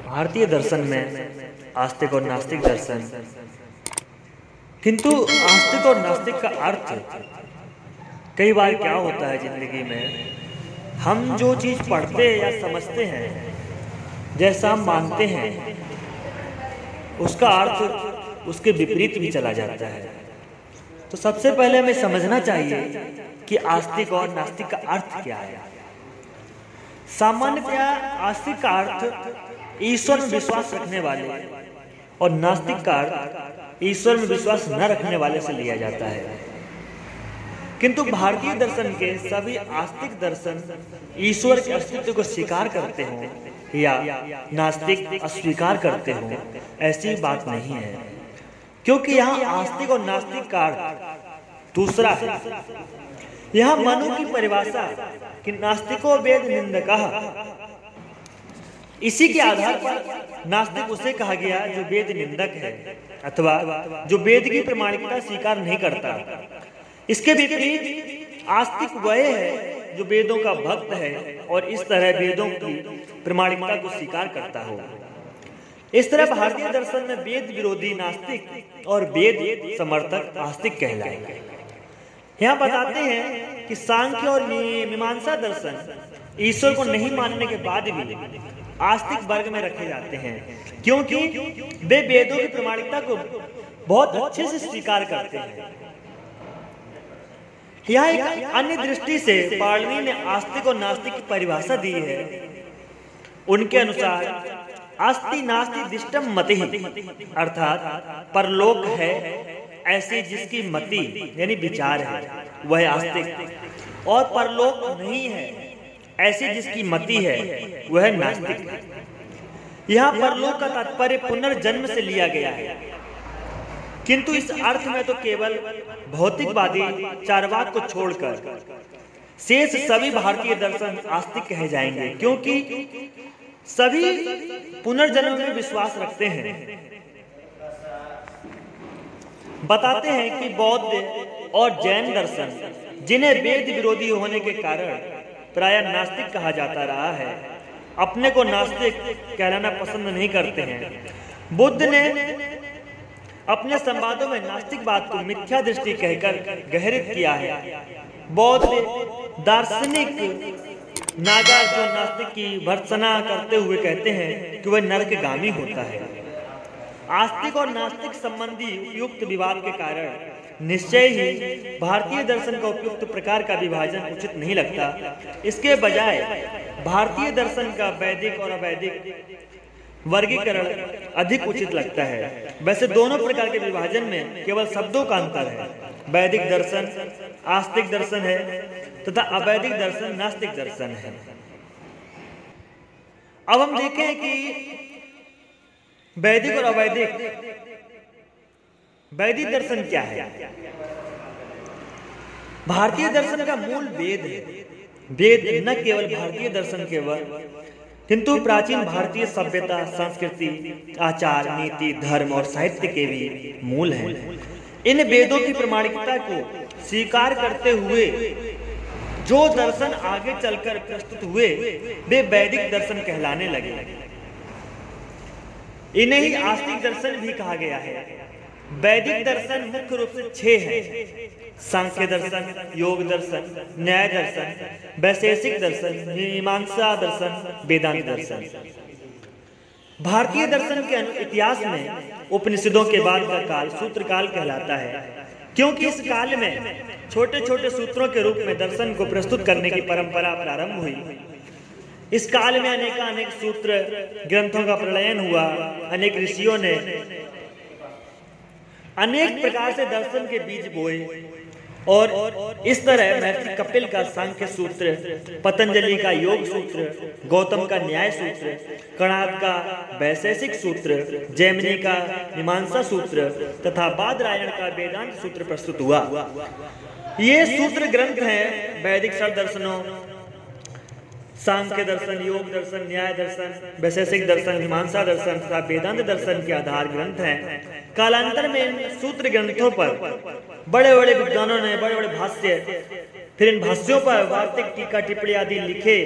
भारतीय दर्शन में आस्तिक और नास्तिक दर्शन, किंतु आस्तिक और नास्तिक का अर्थ कई बार क्या होता है जिंदगी में, हम जो चीज पढ़ते या समझते हैं, जैसा हम मानते हैं, उसका अर्थ उसके विपरीत भी चला जाता है। तो सबसे पहले हमें समझना चाहिए कि आस्तिक और नास्तिक का अर्थ क्या है। सामान्यतया आस्तिक का अर्थ ईश्वर में विश्वास रखने वाले और नास्तिक का अर्थ ईश्वर में विश्वास न रखने वाले से लिया जाता है। किंतु भारतीय दर्शन के सभी आस्तिक दर्शन ईश्वर के अस्तित्व को स्वीकार करते हों या नास्तिक अस्वीकार करते हों, ऐसी बात नहीं है, क्योंकि यहाँ आस्तिक और नास्तिक का अर्थ दूसरा है। यहाँ मनु की परिभाषा कि नास्तिको वेद निंदकः, इसी के आधार पर नास्तिक उसे कहा गया जो वेद निंदक है अथवा जो वेद की प्रामाणिकता स्वीकार नहीं करता। इसके विपरीत आस्तिक वह है जो वेदों का भक्त है और इस तरह वेदों की प्रामाणिकता को स्वीकार करता हो। इस तरह भारतीय दर्शन में वेद विरोधी नास्तिक और वेद समर्थक आस्तिक कहलाएंगे। यहाँ बताते हैं कि सांख्य और मीमांसा दर्शन ईश्वर को नहीं मानने के बाद भी आस्तिक वर्ग में रखे जाते हैं, क्योंकि वे वेदों की प्रामाणिकता को बहुत अच्छे से स्वीकार करते हैं। यहाँ एक अन्य दृष्टि से पाणिनि ने आस्तिक और नास्तिक की परिभाषा दी है। उनके अनुसार अस्ति नास्ति दिष्टम मति, अर्थात परलोक है ऐसी जिसकी मति यानी विचार है वह आस्तिक, और परलोक नहीं है ऐसी जिसकी मति है वह नास्तिक। यहाँ परलोक का तात्पर्य पुनर्जन्म से लिया गया है, किंतु इस अर्थ में तो केवल भौतिकवादी चार्वाक को छोड़कर शेष सभी भारतीय दर्शन आस्तिक कहे जाएंगे, क्योंकि सभी पुनर्जन्म में विश्वास रखते हैं। बताते हैं कि बौद्ध और जैन दर्शन, जिन्हें वेद विरोधी होने के कारण प्राय नास्तिक कहा जाता रहा है, अपने को नास्तिक कहलाना पसंद नहीं करते हैं। बुद्ध ने अपने संवादों में नास्तिकवाद को मिथ्या दृष्टि कहकर गहरित किया है। बौद्ध दार्शनिक नागार्जुन नास्तिक की भर्त्सना करते हुए कहते हैं कि वह नरकगामी होता है। आस्तिक और नास्तिक संबंधी उपयुक्त विवाद के कारण निश्चय ही भारतीय दर्शन का उपयुक्त प्रकार का विभाजन उचित नहीं लगता। इसके बजाय भारतीय दर्शन का वैदिक और अवैदिक वर्गीकरण अधिक उचित लगता है। वैसे दोनों प्रकार के विभाजन में केवल शब्दों का अंतर है। वैदिक दर्शन आस्तिक दर्शन है तथा अवैदिक दर्शन नास्तिक दर्शन है। अब हम देखें कि वैदिक और अवैदिक वैदिक दर्शन क्या है। भारतीय दर्शन का मूल वेद है। वेद न केवल भारतीय दर्शन केवल किंतु प्राचीन भारतीय सभ्यता, संस्कृति, आचार, नीति, धर्म और साहित्य के भी मूल हैं। इन वेदों की प्रामाणिकता को स्वीकार करते हुए जो दर्शन आगे चलकर प्रस्तुत हुए वे वैदिक दर्शन कहलाने लगे। इन्हें ही आस्तिक दर्शन भी कहा गया है। वैदिक दर्शन मुख्य रूप से 6 हैं: सांख्य दर्शन, योग दर्शन, न्याय दर्शन, वैशेषिक दर्शन, मीमांसा दर्शन, वेदांत दर्शन। भारतीय दर्शन के इतिहास में उपनिषदों के बाद का काल सूत्रकाल कहलाता है, क्योंकि इस काल में छोटे छोटे सूत्रों के रूप में दर्शन को प्रस्तुत करने की परंपरा प्रारंभ हुई। इस काल में अनेक सूत्र ग्रंथों का प्रलयन हुआ। अनेक ऋषियों ने अनेक प्रकार से दर्शन के बीज बोए और इस तरह महर्षि कपिल का सांख्य सूत्र, पतंजलि का योग सूत्र, गौतम का न्याय सूत्र, कणाद का वैशेषिक सूत्र, जैमिनी का मीमांसा सूत्र तथा बादरायण का वेदांत सूत्र प्रस्तुत हुआ। ये सूत्र ग्रंथ हैं वैदिक सब दर्शनों, सांख्य दर्शन, योग दर्शन, न्याय दर्शन, वैशेषिक दर्शन, मीमांसा दर्शन तथा वेदांत दर्शन के आधार ग्रंथ हैं। कालांतर में इन सूत्र ग्रंथों पर बड़े बड़े विद्वानों ने बड़े बड़े भाष्य, फिर इन भाष्यों पर वार्तिक टीका टिप्पणी आदि लिखे,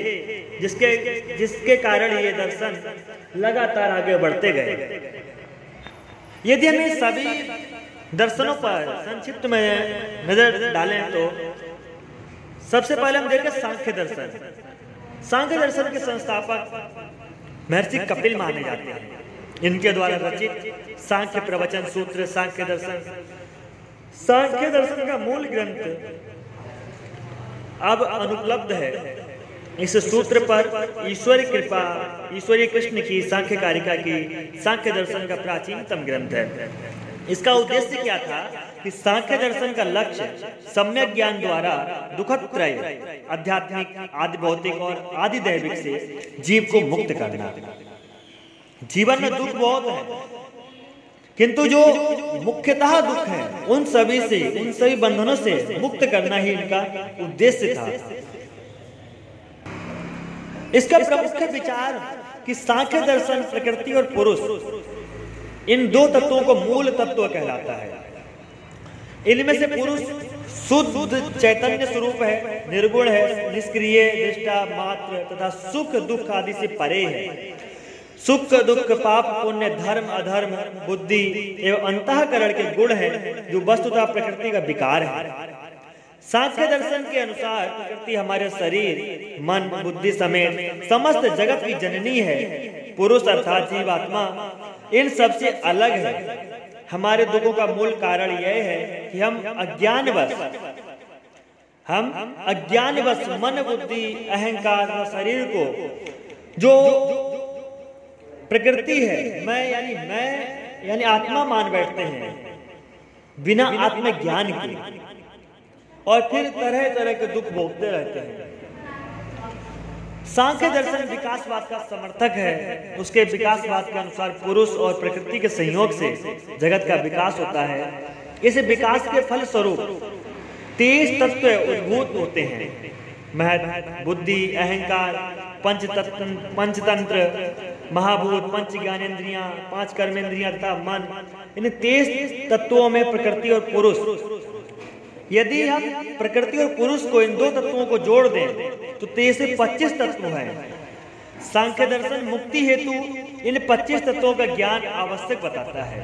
जिसके कारण ये दर्शन लगातार आगे बढ़ते गए। यदि हम इन सभी दर्शनों पर संक्षिप्त में नजर डालें तो सबसे पहले हम देखें सांख्य दर्शन। सांख्य दर्शन के संस्थापक महर्षि कपिल माने जाते हैं। इनके द्वारा रचित सांख्य प्रवचन सूत्र सांख्य दर्शन का मूल ग्रंथ अब अनुपलब्ध है। इस सूत्र पर ईश्वरी कृपा, ईश्वरी कृष्ण की सांख्य कारिका की सांख्य दर्शन का प्राचीनतम ग्रंथ है। इसका उद्देश्य क्या था कि सांख्य दर्शन का लक्ष्य सम्यक ज्ञान द्वारा दुखत्रय, आध्यात्मिक, आदि भौतिक और आदि दैविक से जीव को मुक्त करना। जीवन में दुख बहुत है, किंतु जो मुख्यतः दुख है उन सभी बंधनों से मुक्त करना ही इनका उद्देश्य था। इसका प्रमुख विचार कि सांख्य दर्शन प्रकृति और पुरुष इन दो तत्वों को मूल तत्व कहलाता है। इनमें से पुरुष शुद्ध चैतन्य स्वरूप है, निर्गुण है, निष्क्रिय, दृष्टा मात्र तथा सुख दुख आदि से परे है। सुख दुख, पाप पुण्य, धर्म अधर्म, बुद्धि एवं अंतःकरण के गुण है जो वस्तुतः प्रकृति का विकार है। सांख्य दर्शन के अनुसार प्रकृति हमारे शरीर, मन, बुद्धि समेत समस्त जगत की जननी है। पुरुष अर्थात जीवात्मा इन सबसे अलग है। हमारे दुखों का मूल कारण यह है कि हम अज्ञानवश मन, बुद्धि, अहंकार और शरीर को जो प्रकृति है मैं यानी आत्मा मान बैठते हैं बिना आत्मज्ञान के, और फिर तरह तरह के दुख भोगते रहते हैं। सांख्य दर्शन विकासवाद का समर्थक है। उसके विकासवाद के अनुसार पुरुष और प्रकृति के संयोग से जगत का विकास होता है। इस विकास के फल स्वरूप 23 तत्व उद्भूत होते हैं। महत, बुद्धि, अहंकार, पंचतंत्र, महाभूत, पंच ज्ञानेन्द्रियां, 5 कर्मेंद्रियां तथा मन। इन 23 तत्वों में प्रकृति और पुरुष, यदि हम प्रकृति और पुरुष को इन दो तत्वों को जोड़ दें तो 23 से 25 तत्व हैं। सांख्य दर्शन मुक्ति हेतु इन 25 तत्वों का ज्ञान आवश्यक बताता है।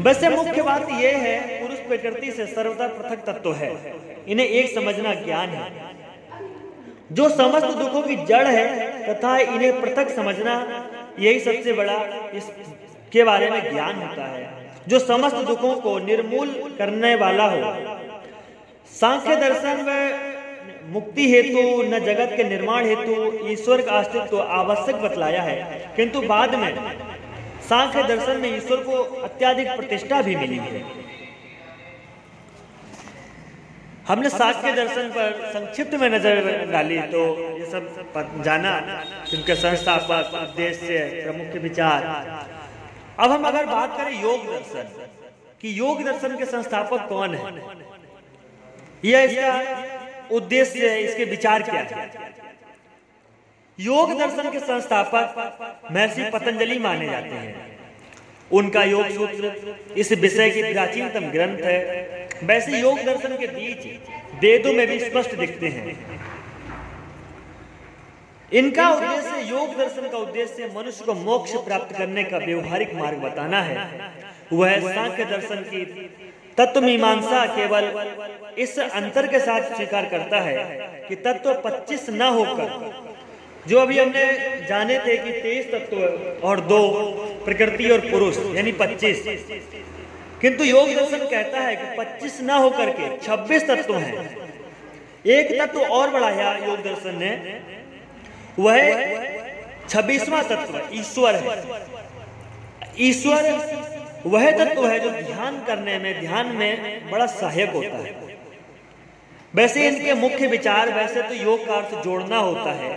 वैसे मुख्य बात यह है पुरुष प्रकृति से सर्वथा पृथक तत्व है। इन्हें एक समझना ज्ञान है जो समस्त दुखों की जड़ है, तथा इन्हें पृथक समझना यही सबसे बड़ा इसके बारे में ज्ञान होता है जो समस्त दुखों को निर्मूल करने वाला हो। सांख्य दर्शन में मुक्ति हेतु न जगत के निर्माण हेतु ईश्वर का अस्तित्व आवश्यक बतलाया है, किंतु बाद में सांख्य दर्शन में ईश्वर को अत्यधिक प्रतिष्ठा भी मिली है। हमने सांख्य दर्शन पर संक्षिप्त में नजर डाली तो ये सब जाना, उनके संस्थापक, उद्देश्य, प्रमुख विचार। अब हम अगर बात करें योग दर्शन कि योग दर्शन के संस्थापक कौन है, यह इसका उद्देश्य है, इसके विचार क्या है। योग दर्शन के संस्थापक महर्षि पतंजलि माने जाते हैं। उनका योग सूत्र इस विषय की प्राचीनतम ग्रंथ है। वैसे योग दर्शन के बीच वेदों में भी स्पष्ट दिखते हैं। इनका उद्देश्य, योग दर्शन का उद्देश्य मनुष्य को मोक्ष प्राप्त करने का व्यवहारिक मार्ग बताना है। वह सांख्य दर्शन की तत्व मीमांसा केवल इस अंतर के साथ स्वीकार करता है कि तत्व 25 न होकर, जो अभी हमने जाने थे कि 23 तत्व और 2 प्रकृति और पुरुष यानी 25, किंतु योग दर्शन कहता है कि 25 न होकर के 26 तत्व हैं। एक तत्व और बढ़ाया योग दर्शन ने, वह 26वां तत्व ईश्वर है। ईश्वर वह तत्व है जो ध्यान में बड़ा सहायक होता है। वैसे इनके मुख्य विचार, वैसे तो योग का अर्थ जोड़ना होता है,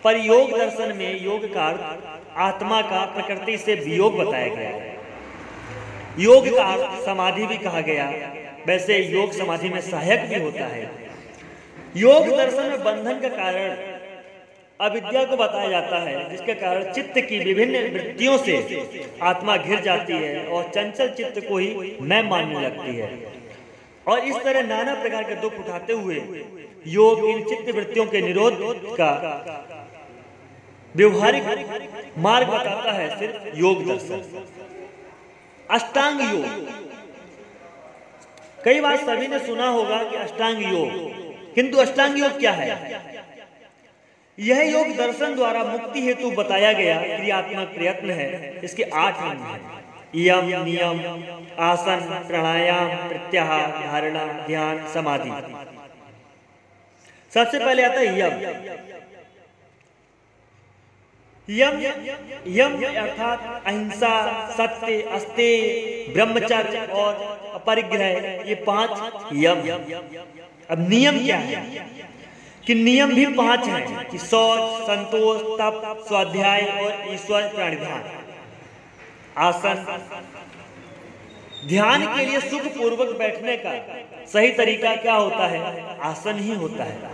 पर योग दर्शन में योग का अर्थ आत्मा का प्रकृति से वियोग बताया गया है। योग का अर्थ समाधि भी कहा गया। वैसे योग समाधि में सहायक भी होता है। योग दर्शन में बंधन का कारण अविद्या को बताया जाता है, जिसके कारण चित्त की विभिन्न वृत्तियों से आत्मा घिर जाती है और चंचल चित्त को ही मैं मानने लगती है, और इस तरह नाना प्रकार के दुख उठाते हुए योग इन चित्त वृत्तियों के निरोध का उपाय बताता है। योग दर्शन में बंधन का कारण अविद्या को बताया जाता है, जिसके कारण चित्त की विभिन्न वृत्तियों से आत्मा घिर जाती है और चंचल चित्त को ही मैं मानने लगती है, और इस तरह नाना प्रकार के दुख उठाते हुए योग इन चित्त वृत्तियों के निरोध का व्यवहारिक मार्ग बताता है सिर्फ योग दर्शन। अष्टांग योग, कई बार सभी ने सुना होगा कि अष्टांग योग, किंतु अष्टांग योग क्या है? यह योग दर्शन द्वारा मुक्ति हेतु बताया गया क्रियात्मक प्रयत्न है। इसके 8 अंग हैं: यम, नियम, आसन, प्राणायाम, प्रत्याहार, धारणा, ध्यान, समाधि। सबसे पहले आता है यम। यम यम अर्थात अहिंसा, सत्य, अस्तेय, ब्रह्मचर्य और अपरिग्रह, ये 5 यम। अब नियम क्या है? कि नियम भी 5 हैं कि शौच, संतोष, तप, स्वाध्याय और ईश्वर प्रणिधान। आसन, ध्यान के लिए सुख पूर्वक बैठने का सही तरीका क्या होता है? आसन ही होता है।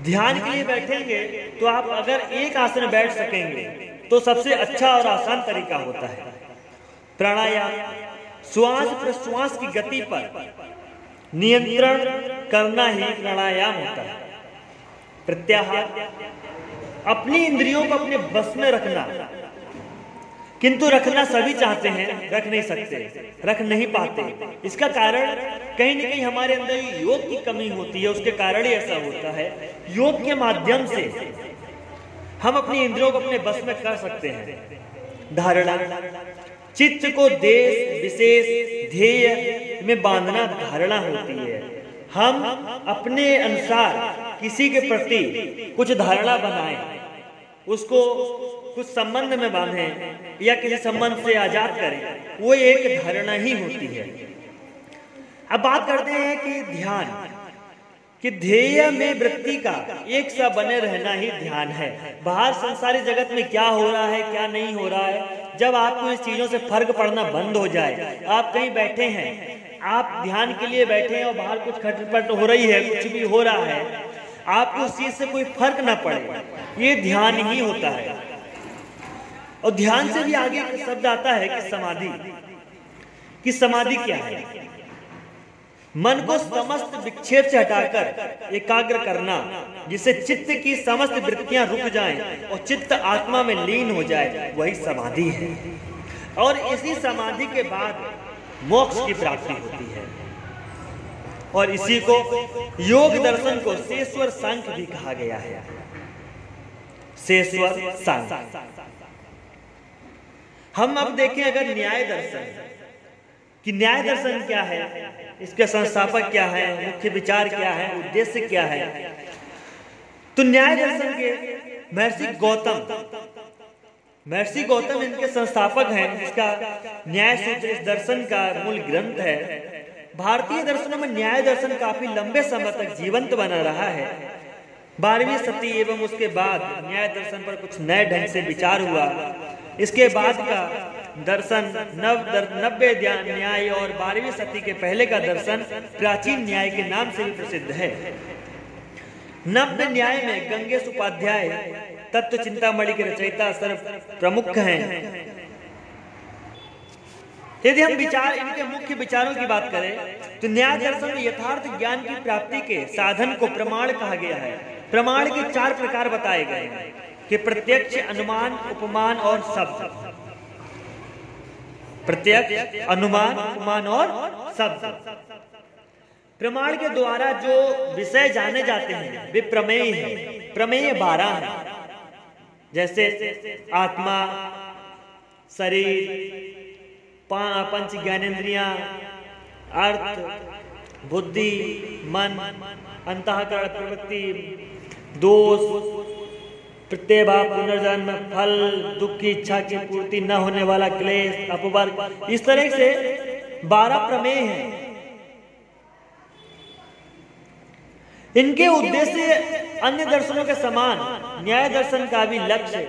ध्यान के लिए बैठेंगे तो आप अगर एक आसन बैठ सकेंगे तो सबसे अच्छा और आसान तरीका होता है। प्राणायाम, श्वास प्रश्वास की गति पर नियंत्रण करना ही प्राणायाम होता है। प्रत्याहार, अपनी इंद्रियों को अपने बस में रखना, किंतु रखना सभी चाहते हैं, रख नहीं सकते, रख नहीं पाते। इसका कारण कहीं न कहीं हमारे अंदर योग की कमी होती है। उसके कारण ही ऐसा होता है। योग के माध्यम से हम अपनी इंद्रियों को अपने बस में कर सकते हैं। धारणा, चित्त को देश विशेष ध्येय में बांधना धारणा होती है। हम अपने अनुसार किसी के प्रति कुछ धारणा बनाएं, उसको कुछ संबंध में बांधें या किसी संबंध से आजाद करें, वो एक धारणा ही होती है। अब बात करते हैं कि ध्यान, कि ध्येय में वृत्ति का एक सा बने रहना ही ध्यान है। बाहर संसारी जगत में क्या हो रहा है, क्या नहीं हो रहा है, जब आपको इस चीजों से फर्क पड़ना बंद हो जाए, आप कहीं बैठे हैं, आप ध्यान के लिए बैठे हैं और बाहर कुछ खटपट हो रही है, कुछ भी हो रहा है, आपको उस चीज से कोई फर्क ना पड़े, ये ध्यान ही होता है। और ध्यान से भी आगे एक शब्द आता है कि समाधि। कि समाधि क्या है? मन को समस्त विक्षेप से हटाकर एकाग्र करना, जिससे चित्त की समस्त वृत्तियां रुक जाएं और चित्त आत्मा में लीन हो जाए, वही समाधि है। और इसी समाधि के बाद मोक्ष की प्राप्ति होती है। और इसी को योग दर्शन को शेश्वर सांख्य भी कहा गया है। शेश्वर सांख्य। हम अब देखें अगर न्याय दर्शन, कि न्याय दर्शन क्या है, इसके संस्थापक क्या है, मुख्य विचार क्या है, उद्देश्य क्या है, तो न्याय दर्शन के महर्षि गौतम इनके संस्थापक हैं। इसका न्याय सूत्र इस दर्शन का मूल ग्रंथ है। भारतीय दर्शनों में न्याय दर्शन काफी लंबे समय तक जीवंत बना रहा है। 12वीं शती एवं उसके बाद न्याय दर्शन पर कुछ नए ढंग से विचार हुआ। इसके बाद का दर्शन नव्य न्याय और 12वीं शती के पहले का दर्शन प्राचीन न्याय के नाम से भी प्रसिद्ध है। नव्य न्याय में गंगेश उपाध्याय तत्व चिंतामणि के रचयिता सर्व प्रमुख हैं। यदि हम इनके मुख्य विचारों की बात करें तो न्याय दर्शन में यथार्थ ज्ञान की प्राप्ति के साधन को प्रमाण कहा गया है। प्रमाण के 4 प्रकार बताए गए हैं कि प्रत्यक्ष, अनुमान, उपमान और शब्द। प्रत्यक्ष, अनुमान, उपमान और शब्द। प्रमाण के द्वारा जो विषय जाने जाते हैं वे प्रमेय हैं। प्रमेय 12 हैं, जैसे आत्मा, शरीर, 5 ज्ञानेंद्रियां, अर्थ, बुद्धि, मन, अंतःकरण, प्रवृत्ति, दोष, प्रत्ययभाव, पुनर्जन्म, फल, दुख की इच्छा की पूर्ति न होने वाला क्लेश, अपवर्ग, इस तरह से 12 प्रमेय हैं। इनके उद्देश्य अन्य दर्शनों के समान न्याय दर्शन का भी लक्ष्य,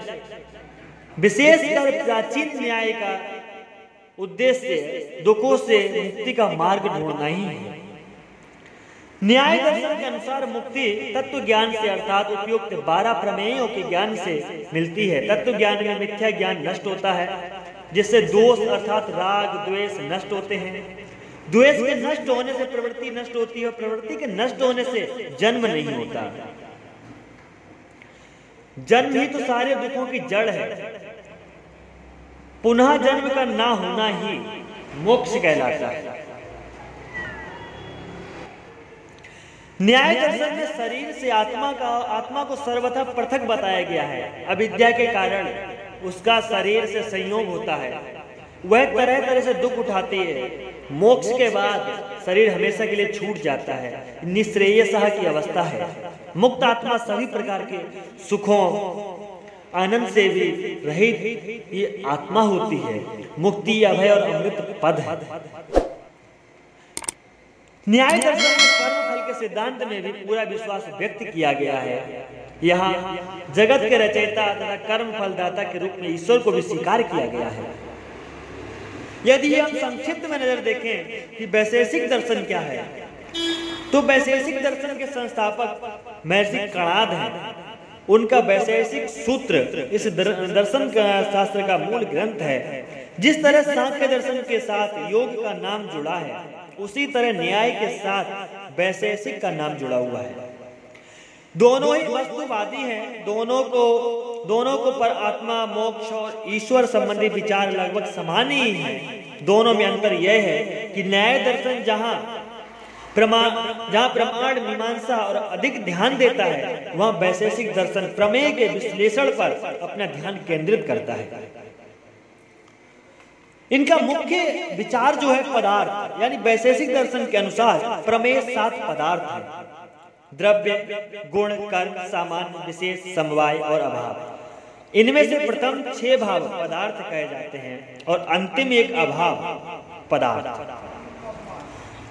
विशेषकर प्राचीन न्याय का उद्देश्य दुखों से मुक्ति का मार्ग ढूंढना ही है। न्याय दर्शन के अनुसार मुक्ति तत्व ज्ञान से अर्थात उपयुक्त 12 प्रमेयों के ज्ञान से मिलती है। तत्व ज्ञान में मिथ्या ज्ञान नष्ट होता है, जिससे दोष अर्थात राग द्वेष नष्ट होते हैं। द्वेष के नष्ट होने से प्रवृत्ति नष्ट होती है और प्रवृत्ति के नष्ट होने से जन्म नहीं होता। जन्म ही तो सारे दुखों की जड़ है। पुनः जन्म का ना होना ही मोक्ष कहलाता है। न्याय दर्शन में शरीर से आत्मा को सर्वथा पृथक बताया गया है। अविद्या के कारण उसका शरीर से संयोग होता है, वह तरह तरह से दुख उठाती है। मोक्ष के बाद शरीर हमेशा के लिए छूट जाता है, निःश्रेयसः की अवस्था है। मुक्त आत्मा सभी प्रकार के सुखों आनंद से भी रहित ये आत्मा होती है। मुक्ति, अभय और अमृत पद है। न्याय दर्शन में कर्म फल के सिद्धांत में भी पूरा विश्वास व्यक्त किया गया है। यहाँ जगत के रचयिता तथा कर्म फलदाता के रूप में ईश्वर को भी स्वीकार किया गया है। यदि हम संक्षिप्त में नजर देखें कि वैशेषिक दर्शन क्या है, तो वैशेषिक दर्शन के संस्थापक महर्षि कणाद हैं। उनका वैशेषिक सूत्र इस दर्शन शास्त्र का मूल ग्रंथ है। जिस तरह सांख्य दर्शन के साथ योग का नाम जुड़ा है, उसी तरह न्याय के साथ वैशेषिक का नाम जुड़ा हुआ है। दोनों ही वस्तुवादी हैं। दोनों को पर आत्मा, मोक्ष और ईश्वर संबंधी विचार लगभग समान ही हैं। दोनों में अंतर यह है कि न्याय दर्शन जहां प्रमाण मीमांसा और अधिक ध्यान देता है, वहां वैशेषिक दर्शन प्रमेय के विश्लेषण पर अपना ध्यान केंद्रित करता है। इनका मुख्य विचार जो है पदार्थ, यानी वैशेषिक दर्शन के अनुसार प्रमेय 7 पदार्थ है: द्रव्य, गुण, कर्म, सामान्य, विशेष, समवाय और अभाव। इनमें से प्रथम 6 भाव पदार्थ कहे जाते हैं और अंतिम एक अभाव पदार्थ।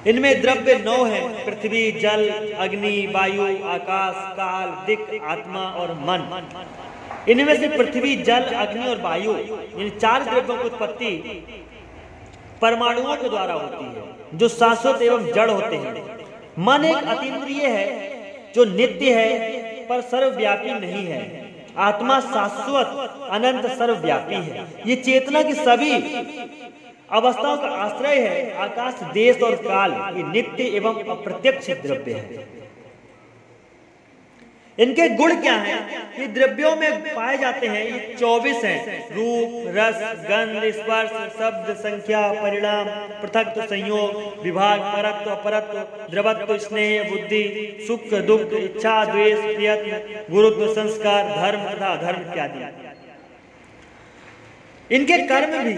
इनमें द्रव्य 9 है: पृथ्वी, जल, अग्नि, वायु, आकाश, काल, दिक्, आत्मा और मन। इनमें से पृथ्वी, जल, अग्नि और वायु, इन 4 द्रव्यों की उत्पत्ति परमाणुओं के द्वारा होती है, जो शाश्वत एवं जड़ होते हैं। मन एक अतीन्द्रिय है जो नित्य है पर सर्वव्यापी नहीं है। आत्मा शाश्वत, अनंत, सर्वव्यापी है। ये चेतना की सभी अवस्थाओं का आश्रय है। आकाश, देश और काल ये नित्य एवं अप्रत्यक्ष द्रव्य है। इनके गुण क्या हैं? ये द्रव्यों में पाए जाते हैं। ये 24 हैं: रूप, रस, गंध, स्पर्श, शब्द, संख्या, परिणाम, पृथक्त्व, संयोग, विभाग, परत्व, अपरत्व, द्रवत्व, स्नेह, बुद्धि, सुख, दुख, इच्छा, द्वेष, प्रियत्व, गुरुत्व, संस्कार, धर्म तथा अधर्म इत्यादि। इनके कर्म भी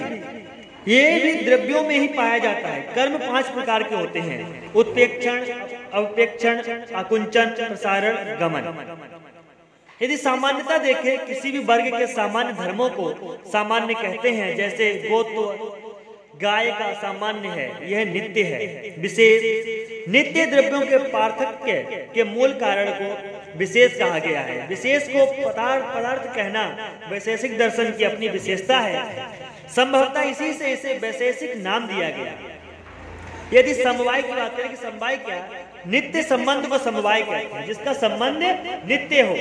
ये भी द्रव्यों में ही पाया जाता है। कर्म 5 प्रकार के होते हैं: उत्प्रेक्षण, अवप्रेक्षण, आकुंचन, प्रसारण, गमन। यदि सामान्यता देखें, किसी भी वर्ग के सामान्य धर्मों को सामान्य कहते हैं। जैसे गोत्व गाय का सामान्य है, यह नित्य है। विशेष, नित्य द्रव्यों के पार्थक्य के मूल कारण को विशेष कहा गया है। विशेष को पदार्थ कहना वैशेषिक दर्शन की अपनी विशेषता है। संभवतः इसी से इसे वैशेषिक नाम दिया गया। यदि समवाय की बात करें कि समवाय क्या है, नित्य संबंध को समवाय कहते हैं, जिसका संबंध नित्य हो।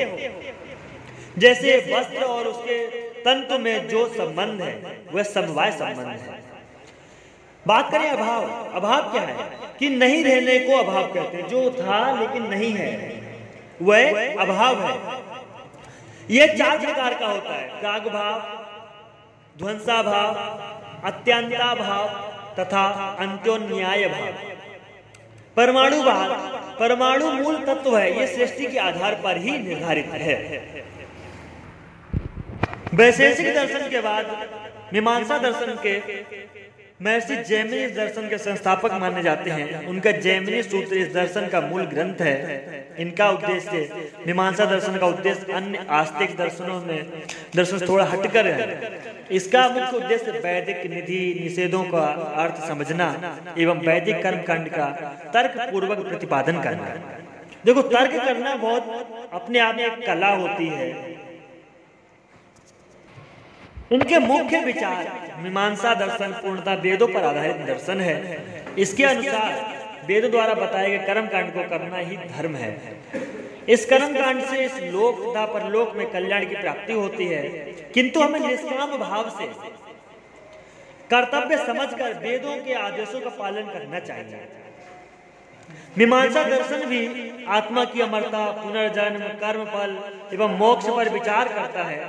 जैसे वस्त्र और उसके तंतु में जो संबंध है वह समवाय संबंध है। बात करें अभाव, अभाव क्या है कि नहीं रहने को अभाव कहते हैं। जो था लेकिन नहीं है वह अभाव है। यह 4 प्रकार का होता है: प्राग भाव, ध्वंसा भाव, अत्यंता भाव तथा अंत्योन्याय भाव। परमाणु भाव, परमाणु मूल तत्व है। यह सृष्टि के आधार पर ही निर्धारित है। वैशेषिक दर्शन के बाद मीमांसा दर्शन के महर्षि जैमिनी दर्शन के संस्थापक माने जाते हैं। उनका जैमिनी सूत्र इस दर्शन का मूल ग्रंथ है। इनका उद्देश्य, मीमांसा दर्शन का उद्देश्य अन्य आस्तिक दर्शन से थोड़ा हटकर है। इसका मुख्य उद्देश्य वैदिक निधि निषेधों का अर्थ समझना एवं वैदिक कर्मकांड का तर्क पूर्वक प्रतिपादन करना। देखो, तर्क करना बहुत अपने आप में एक कला होती है। इनके मुख्य विचार, मीमांसा दर्शन पूर्णतः वेदों पर आधारित दर्शन है। इसके अनुसार वेदों द्वारा बताए गए कर्मकांड को करना ही धर्म है। इस कर्मकांड से इस लोक तथा परलोक में कल्याण की प्राप्ति होती है। किंतु हमें निष्काम भाव से कर्तव्य समझकर वेदों के आदेशों का पालन करना चाहिए। मीमांसा दर्शन भी आत्मा की अमरता, पुनर्जन्म, कर्म फल एवं मोक्ष पर विचार करता है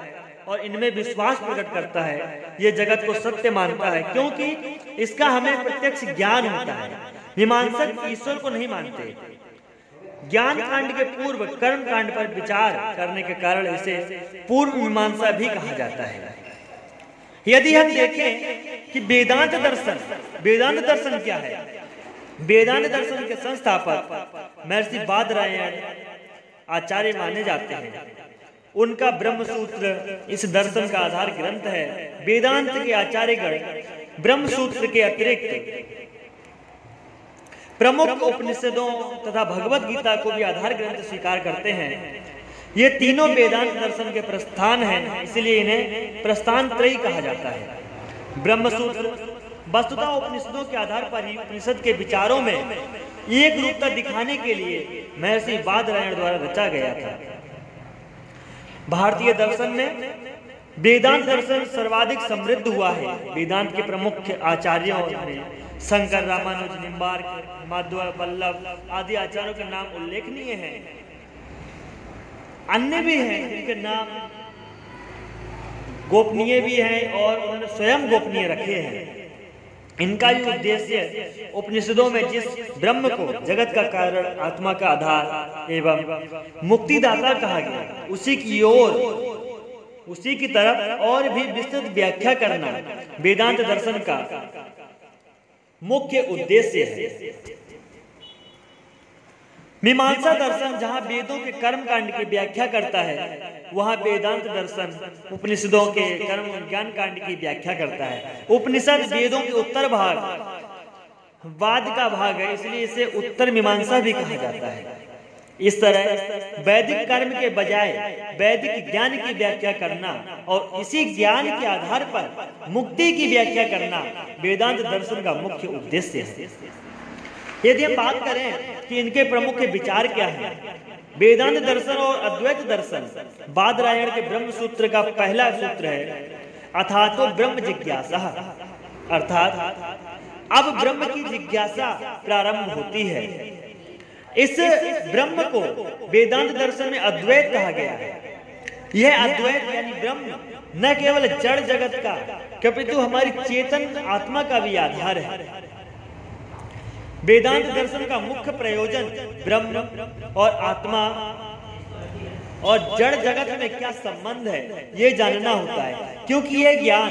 और इनमें विश्वास प्रकट करता है। ये जगत को सत्य मानता है क्योंकि इसका हमें प्रत्यक्ष ज्ञान होता है। मीमांसक ईश्वर को नहीं मानते। ज्ञान कांड के पूर्व कर्म कांड पर विचार करने के कारण इसे पूर्व मीमांसा भी कहा जाता है। यदि हम देखें कि वेदांत दर्शन क्या है? वेदांत दर्शन के संस्थापक महर्षि बादरायण आचार्य माने जाते हैं। उनका ब्रह्म सूत्र इस दर्शन का आधार ग्रंथ है। वेदांत के आचार्यगण ब्रह्म सूत्र के अतिरिक्त प्रमुख उपनिषदों तथा भगवत गीता को भी आधार ग्रंथ स्वीकार करते हैं। ये तीनों वेदांत दर्शन के प्रस्थान हैं, इसलिए इन्हें प्रस्थान त्रयी कहा जाता है। ब्रह्म सूत्र वस्तुतः उपनिषदों के आधार पर ही उपनिषद के विचारों में एक रूपता दिखाने के लिए महर्षि बादरायण द्वारा रचा गया था। भारतीय दर्शन में वेदांत दर्शन सर्वाधिक समृद्ध हुआ है। वेदांत के प्रमुख आचार्यों में शंकर, रामानुज, निम्बार्क, माधव, वल्लभ आदि आचार्यों के नाम उल्लेखनीय हैं। अन्य भी हैं जिनके नाम गोपनीय भी हैं और उन्होंने स्वयं गोपनीय रखे हैं। इनका भी उद्देश्य उपनिषदों में जिस ब्रह्म को जगत का कारण, आत्मा का आधार एवं मुक्तिदाता कहा गया, उसी की तरफ और भी विस्तृत व्याख्या करना वेदांत दर्शन का मुख्य उद्देश्य है। मीमांसा दर्शन जहां वेदों के कर्म कांड की व्याख्या करता है, वहां वेदांत दर्शन उपनिषदों के कर्म ज्ञान कांड की व्याख्या करता है। उपनिषद वेदों के उत्तर भाग, वाद का भाग है, इसलिए इसे उत्तर मीमांसा भी कहा जाता है। इस तरह वैदिक कर्म के बजाय वैदिक ज्ञान की व्याख्या करना और इसी ज्ञान के आधार पर मुक्ति की व्याख्या करना वेदांत दर्शन का मुख्य उद्देश्य है। यदि हम बात करें कि इनके प्रमुख विचार क्या हैं, वेदांत दर्शन और अद्वैत दर्शन बादरायण के ब्रह्म सूत्र का पहला सूत्र है, अथातो ब्रह्म जिज्ञासा, अर्थात अब ब्रह्म की जिज्ञासा प्रारंभ होती है। इस ब्रह्म को वेदांत दर्शन में अद्वैत कहा गया है। यह अद्वैत यानी ब्रह्म न केवल जड़ जगत का अपितु हमारी चेतन आत्मा का भी आधार है। वेदांत दर्शन का मुख्य प्रयोजन ब्रह्म और आत्मा और जड़ जगत में क्या संबंध है ये जानना होता है, क्योंकि यह ज्ञान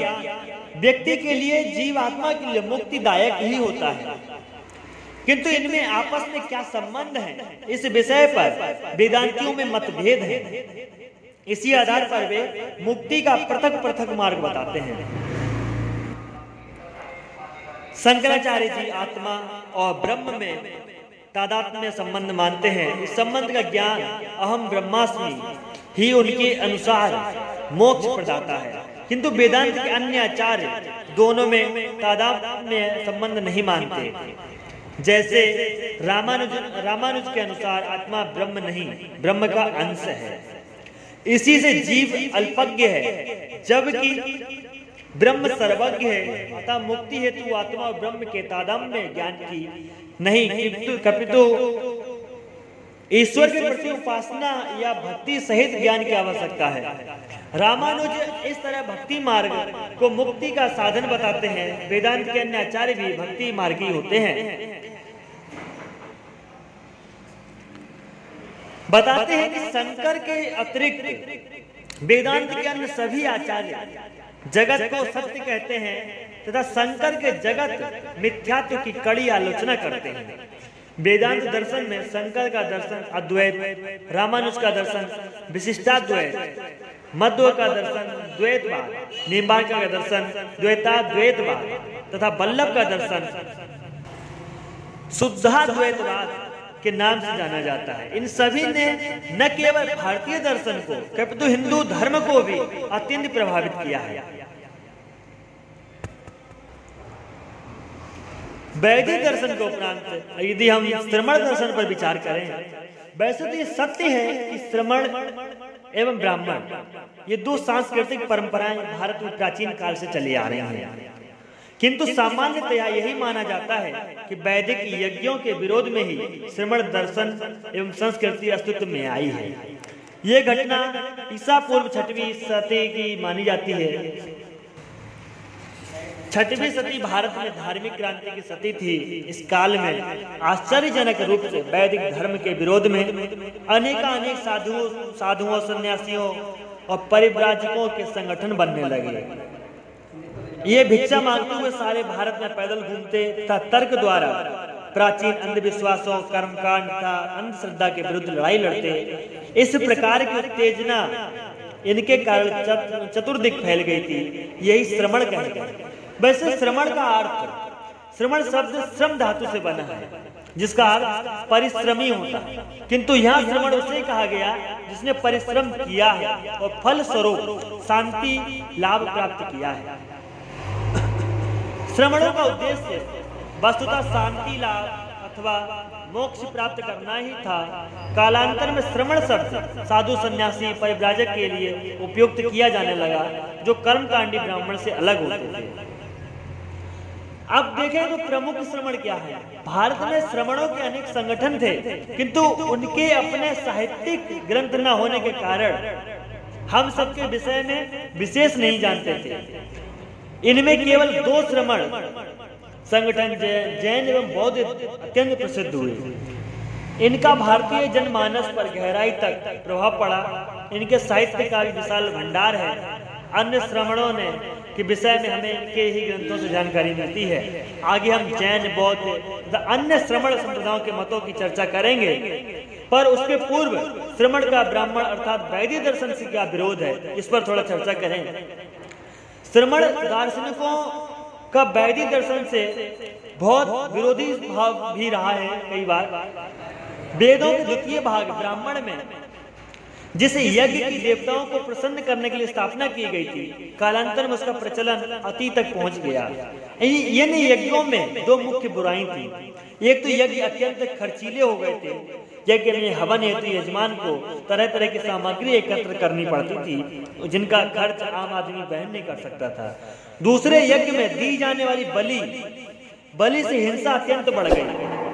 व्यक्ति के लिए, जीव आत्मा के लिए मुक्तिदायक ही होता है। किंतु इनमें आपस में क्या संबंध है, इस विषय पर वेदांतियों में मतभेद है। इसी आधार पर वे मुक्ति का पृथक पृथक मार्ग बताते हैं। शंकराचार्य जी आत्मा और ब्रह्म में तादात्म्य संबंध मानते हैं। इस संबंध का ज्ञान अहम ब्रह्मास्मि ही उनके अनुसार मोक्ष प्रदाता है। किंतु वेदांत के अन्य आचार्य दोनों में तादात्म्य संबंध नहीं मानते। जैसे रामानुज के अनुसार आत्मा ब्रह्म नहीं, ब्रह्म का अंश है। इसी से जीव अल्पज्ञ है, जबकि ब्रह्म सर्वज्ञ है। अतः मुक्ति हेतु आत्मा और ब्रह्म के तादात्म्य ज्ञान की नहीं, किंतु ईश्वर के प्रति उपासना या भक्ति सहित ज्ञान की आवश्यकता है। रामानुज इस तरह भक्ति मार्ग को मुक्ति का साधन बताते हैं। वेदांत के अन्य आचार्य भी भक्ति मार्गी होते हैं। बताते हैं कि शंकर के अतिरिक्त वेदांत के अन्य सभी आचार्य जगत को सत्य कहते हैं तथा शंकर के जगत मिथ्यात्व की कड़ी आलोचना करते हैं। वेदांत दर्शन में शंकर का दर्शन अद्वैत, रामानुज का दर्शन विशिष्टाद्वैत, मध्व का दर्शन द्वैतवाद, निम्बार्क का दर्शन द्वैताद्वैतवाद तथा वल्लभ का दर्शन शुद्धाद्वैतवाद के नाम से जाना जाता है। इन सभी ने न केवल भारतीय दर्शन को अपितु हिंदू धर्म को भी अत्यंत प्रभावित किया है। वैदिक दर्शन के उपरांत यदि हम श्रमण दर्शन पर विचार करें, वैसे तो ये सत्य है कि श्रमण एवं ब्राह्मण ये दो सांस्कृतिक परंपराएं भारत में प्राचीन काल से चली आ रही हैं। किंतु सामान्यतया यही माना जाता है कि वैदिक यज्ञों के विरोध में ही श्रमण दर्शन एवं संस्कृति अस्तित्व में आई है। ये घटना ईसा पूर्व 6वीं सदी की मानी जाती है। 6वीं सदी भारत में धार्मिक क्रांति की सदी थी। इस काल में आश्चर्यजनक रूप से वैदिक धर्म के विरोध में अनेक साधुओं, सन्यासियों और परिव्राजकों के संगठन बनने लगे। ये भिक्षा मांगते हुए सारे भारत में पैदल घूमते तथा तर्क द्वारा प्राचीन अंधविश्वासों, कर्मकांड तथा अंधश्रद्धा के विरुद्ध लड़ाई लड़ते। इस प्रकार की उत्तेजना इनके कारण चतुर्दिक फैल गई थी। यही श्रमण कहे गए। वैसे श्रमण का अर्थ, श्रमण शब्द श्रम धातु से बना है, जिसका अर्थ परिश्रमी होता है। किंतु यहाँ श्रमण उसे कहा गया जिसने परिश्रम किया है और फल स्वरूप शांति लाभ प्राप्त किया है। श्रमणों का उद्देश्य वस्तुतः शांति लाभ अथवा मोक्ष प्राप्त करना ही था। कालांतर में श्रमण शब्द साधु, सन्यासी, परिव्राजक के लिए उपयुक्त किया जाने लगा, जो कर्मकांडी ब्राह्मण से अलग होते थे। अब देखें तो प्रमुख श्रमण क्या है। भारत में श्रमणों के अनेक संगठन थे, किंतु उनके अपने साहित्यिक ग्रंथ न होने के कारण हम सबके विषय में विशेष नहीं जानते थे। इनमें केवल 2 श्रमण संगठन जैन एवं बौद्ध अत्यंत प्रसिद्ध हुए। इनका भारतीय जनमानस पर गहराई तक प्रभाव पड़ा। इनके साहित्य का भी विशाल भंडार है। अन्य श्रमणों ने के विषय में हमें इनके ही ग्रंथों से जानकारी मिलती है। आगे हम जैन, बौद्ध तथा अन्य श्रमण संप्रदायों के मतों की चर्चा करेंगे, पर उसके पूर्व श्रमण का ब्राह्मण अर्थात वैदिक दर्शन से क्या विरोध है, इस पर थोड़ा चर्चा करें। श्रमण दार्शनिकों का वैदिक दर्शन से बहुत विरोधी भाव भी रहा है। कई बार वेदों के द्वितीय भाग ब्राह्मण में जिस यज्ञ की देवताओं को प्रसन्न करने के लिए स्थापना की गई थी, कालांतर में उसका प्रचलन अतीत तक पहुंच गया। इन यज्ञों में 2 मुख्य बुराई थी। एक तो यज्ञ अत्यंत खर्चीले हो गए थे। यज्ञ में हवन हेतु यजमान को तरह तरह की सामग्री एकत्र करनी पड़ती थी, जिनका खर्च आम आदमी वहन नहीं कर सकता था। दूसरे, यज्ञ में दी जाने वाली बलि से हिंसा अत्यंत बढ़ गई।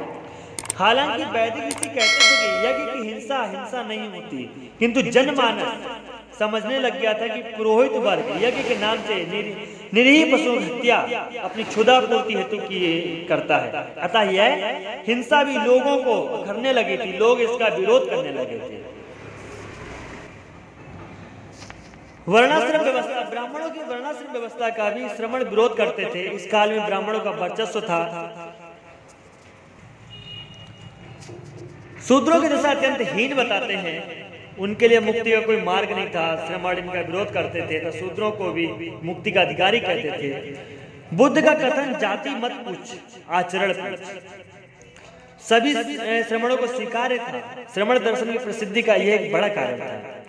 हालांकि वैदिक ऋषि कहते थे कि यज्ञ की हिंसा नहीं होती, किंतु जनमानस समझने लग गया था कि पुरोहित वर्ग यज्ञ के नाम से निरीह पशुओं की हत्या अपनी क्षुधा पूर्ति हेतु की करता है। अतः यह हिंसा भी लोगों को करने लगी थी। लोग इसका विरोध करने लगे थे। वर्णाश्रम व्यवस्था, ब्राह्मणों की वर्णाश्रम व्यवस्था का भी श्रमण विरोध करते थे। इस काल में ब्राह्मणों का वर्चस्व था। शूद्रों की दशा अत्यंत हीन बताते हैं। उनके लिए मुक्ति का कोई मार्ग नहीं था। श्रमण इनका विरोध करते थे, तो शूद्रों को भी मुक्ति का अधिकारी कहते थे। बुद्ध का कथन जाति मत पूछ, आचरण पूछ सभी श्रमणों को स्वीकार्य था। श्रमण दर्शन की प्रसिद्धि का यह एक बड़ा कारण था।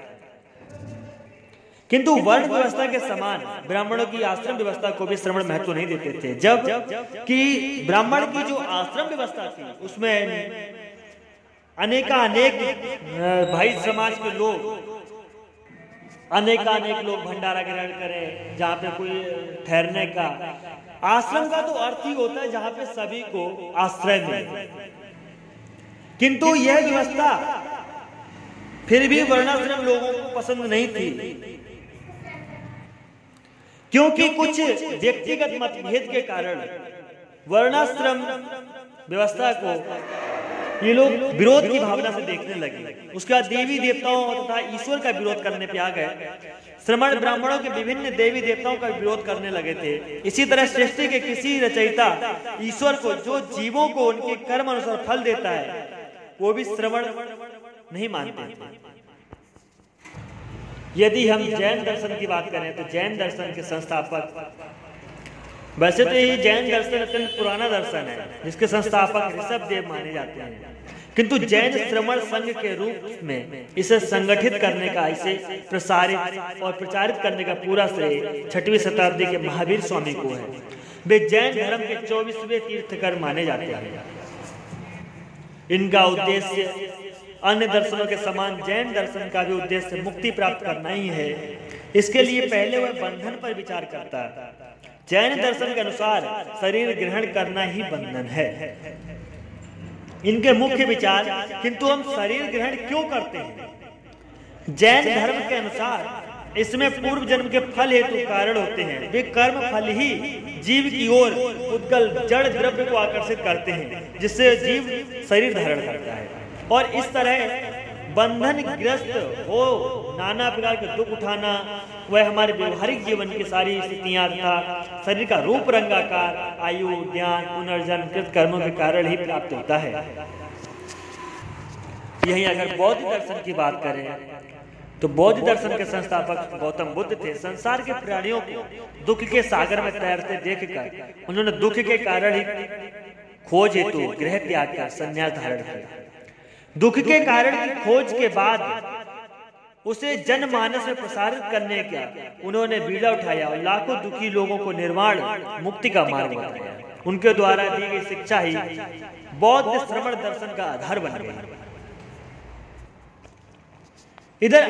किंतु वर्ण व्यवस्था के समान ब्राह्मणों की आश्रम व्यवस्था को भी श्रमण महत्व नहीं देते थे। जब कि ब्राह्मण की जो आश्रम व्यवस्था थी, उसमें अनेक भाई समाज के लोग अनेक लोग भंडारा ग्रहण करें, जहाँ पे कोई ठहरने का। आश्रम का तो अर्थ ही होता है जहाँ पे सभी को आश्रय मिले। किंतु यह व्यवस्था फिर भी वर्णाश्रम लोगों को पसंद नहीं थी, क्योंकि कुछ व्यक्तिगत मतभेद के कारण वर्णाश्रम व्यवस्था को ये लोग विरोध की भावना से देखने लगे। उसके बाद देवी देवताओं तथा ईश्वर का विरोध करने पे आ गए। श्रमण ब्राह्मणों के विभिन्न देवी देवताओं का विरोध करने लगे थे। इसी तरह सृष्टि के किसी रचयिता ईश्वर को, जो जीवों को उनके कर्म अनुसार फल देता है, वो भी श्रवण नहीं मानते थे। यदि हम जैन दर्शन की बात करें तो जैन दर्शन के संस्थापक, वैसे तो ये जैन दर्शन अत्यंत पुराना दर्शन है, जिसके संस्थापक ऋषभ देव माने जाते हैं। किंतु जैन श्रमण संघ के रूप में इसे संगठित करने का, इसे प्रसारित और प्रचारित करने का पूरा श्रेय 6वीं शताब्दी के महावीर स्वामी को है। वे जैन धर्म के 24वें तीर्थकर माने जाते हैं। इनका उद्देश्य अन्य दर्शनों के समान जैन दर्शन का भी उद्देश्य मुक्ति प्राप्त करना ही है। इसके लिए पहले वह बंधन पर विचार करता है, जैन दर्शन के अनुसार शरीर ग्रहण करना ही बंधन है। इनके मुख्य विचार, किंतु हम शरीर ग्रहण क्यों करते हैं? जैन धर्म के अनुसार इसमें पूर्व जन्म के फल हेतु कारण होते हैं। वे कर्म फल ही जीव की ओर उद्गल जड़ द्रव्य को आकर्षित करते हैं, जिससे जीव शरीर धारण करता है और इस तरह बंधन ग्रस्त हो नाना प्रकार के दुख उठाना, वह हमारे व्यवहारिक जीवन की सारी स्थितियां तथा शरीर का रूप रंगाकार, आयु, ज्ञान, पुनर्जन्म कृत कर्मों के कारण ही प्राप्त होता है। यही अगर बौद्ध दर्शन की बात करें तो बौद्ध दर्शन के संस्थापक गौतम बुद्ध थे। संसार के प्राणियों को दुख के सागर में तैरते देखकर उन्होंने दुख के कारण ही खोज हेतु गृह त्याग कर संन्यास धारण किया। दुख के कारण की खोज के बाद उसे जनमानस में प्रसारित करने का उन्होंने बीड़ा उठाया और लाखों दुखी लोगों को निर्वाण मुक्ति का मार्ग बताया। उनके द्वारा दी गई शिक्षा ही बौद्ध श्रमण दर्शन का आधार बन गई। इधर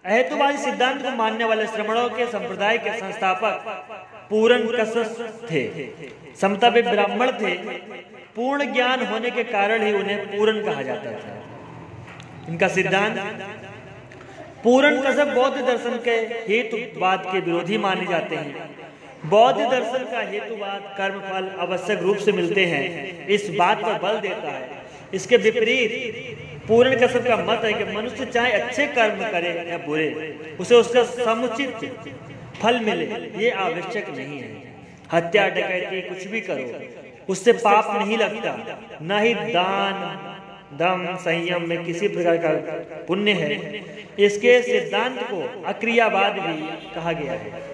अहेतुवादी सिद्धांत को मानने वाले श्रमणों के संप्रदाय के संस्थापक पूरन कश्यप थे। समतापी ब्राह्मण थे। पूर्ण ज्ञान होने के कारण ही उन्हें पूरन कहा जाता था। इनका सिद्धांत पूरन कश्यप बौद्ध दर्शन के हेतुवाद के विरोधी माने जाते हैं। बौद्ध दर्शन का हेतुवाद कर्म फल आवश्यक रूप से मिलते हैं, इस बात पर बल देता है। इसके विपरीत पूर्ण कश्यप का मत है कि मनुष्य चाहे अच्छे कर्म करे या बुरे, उसे उसका समुचित फल मिले ये आवश्यक नहीं है। हत्या, डकैती कुछ भी करो, उससे पाप नहीं लगता। न ही दान, दम, संयम में किसी प्रकार का पुण्य है। इसके सिद्धांत को अक्रियावाद भी कहा गया है।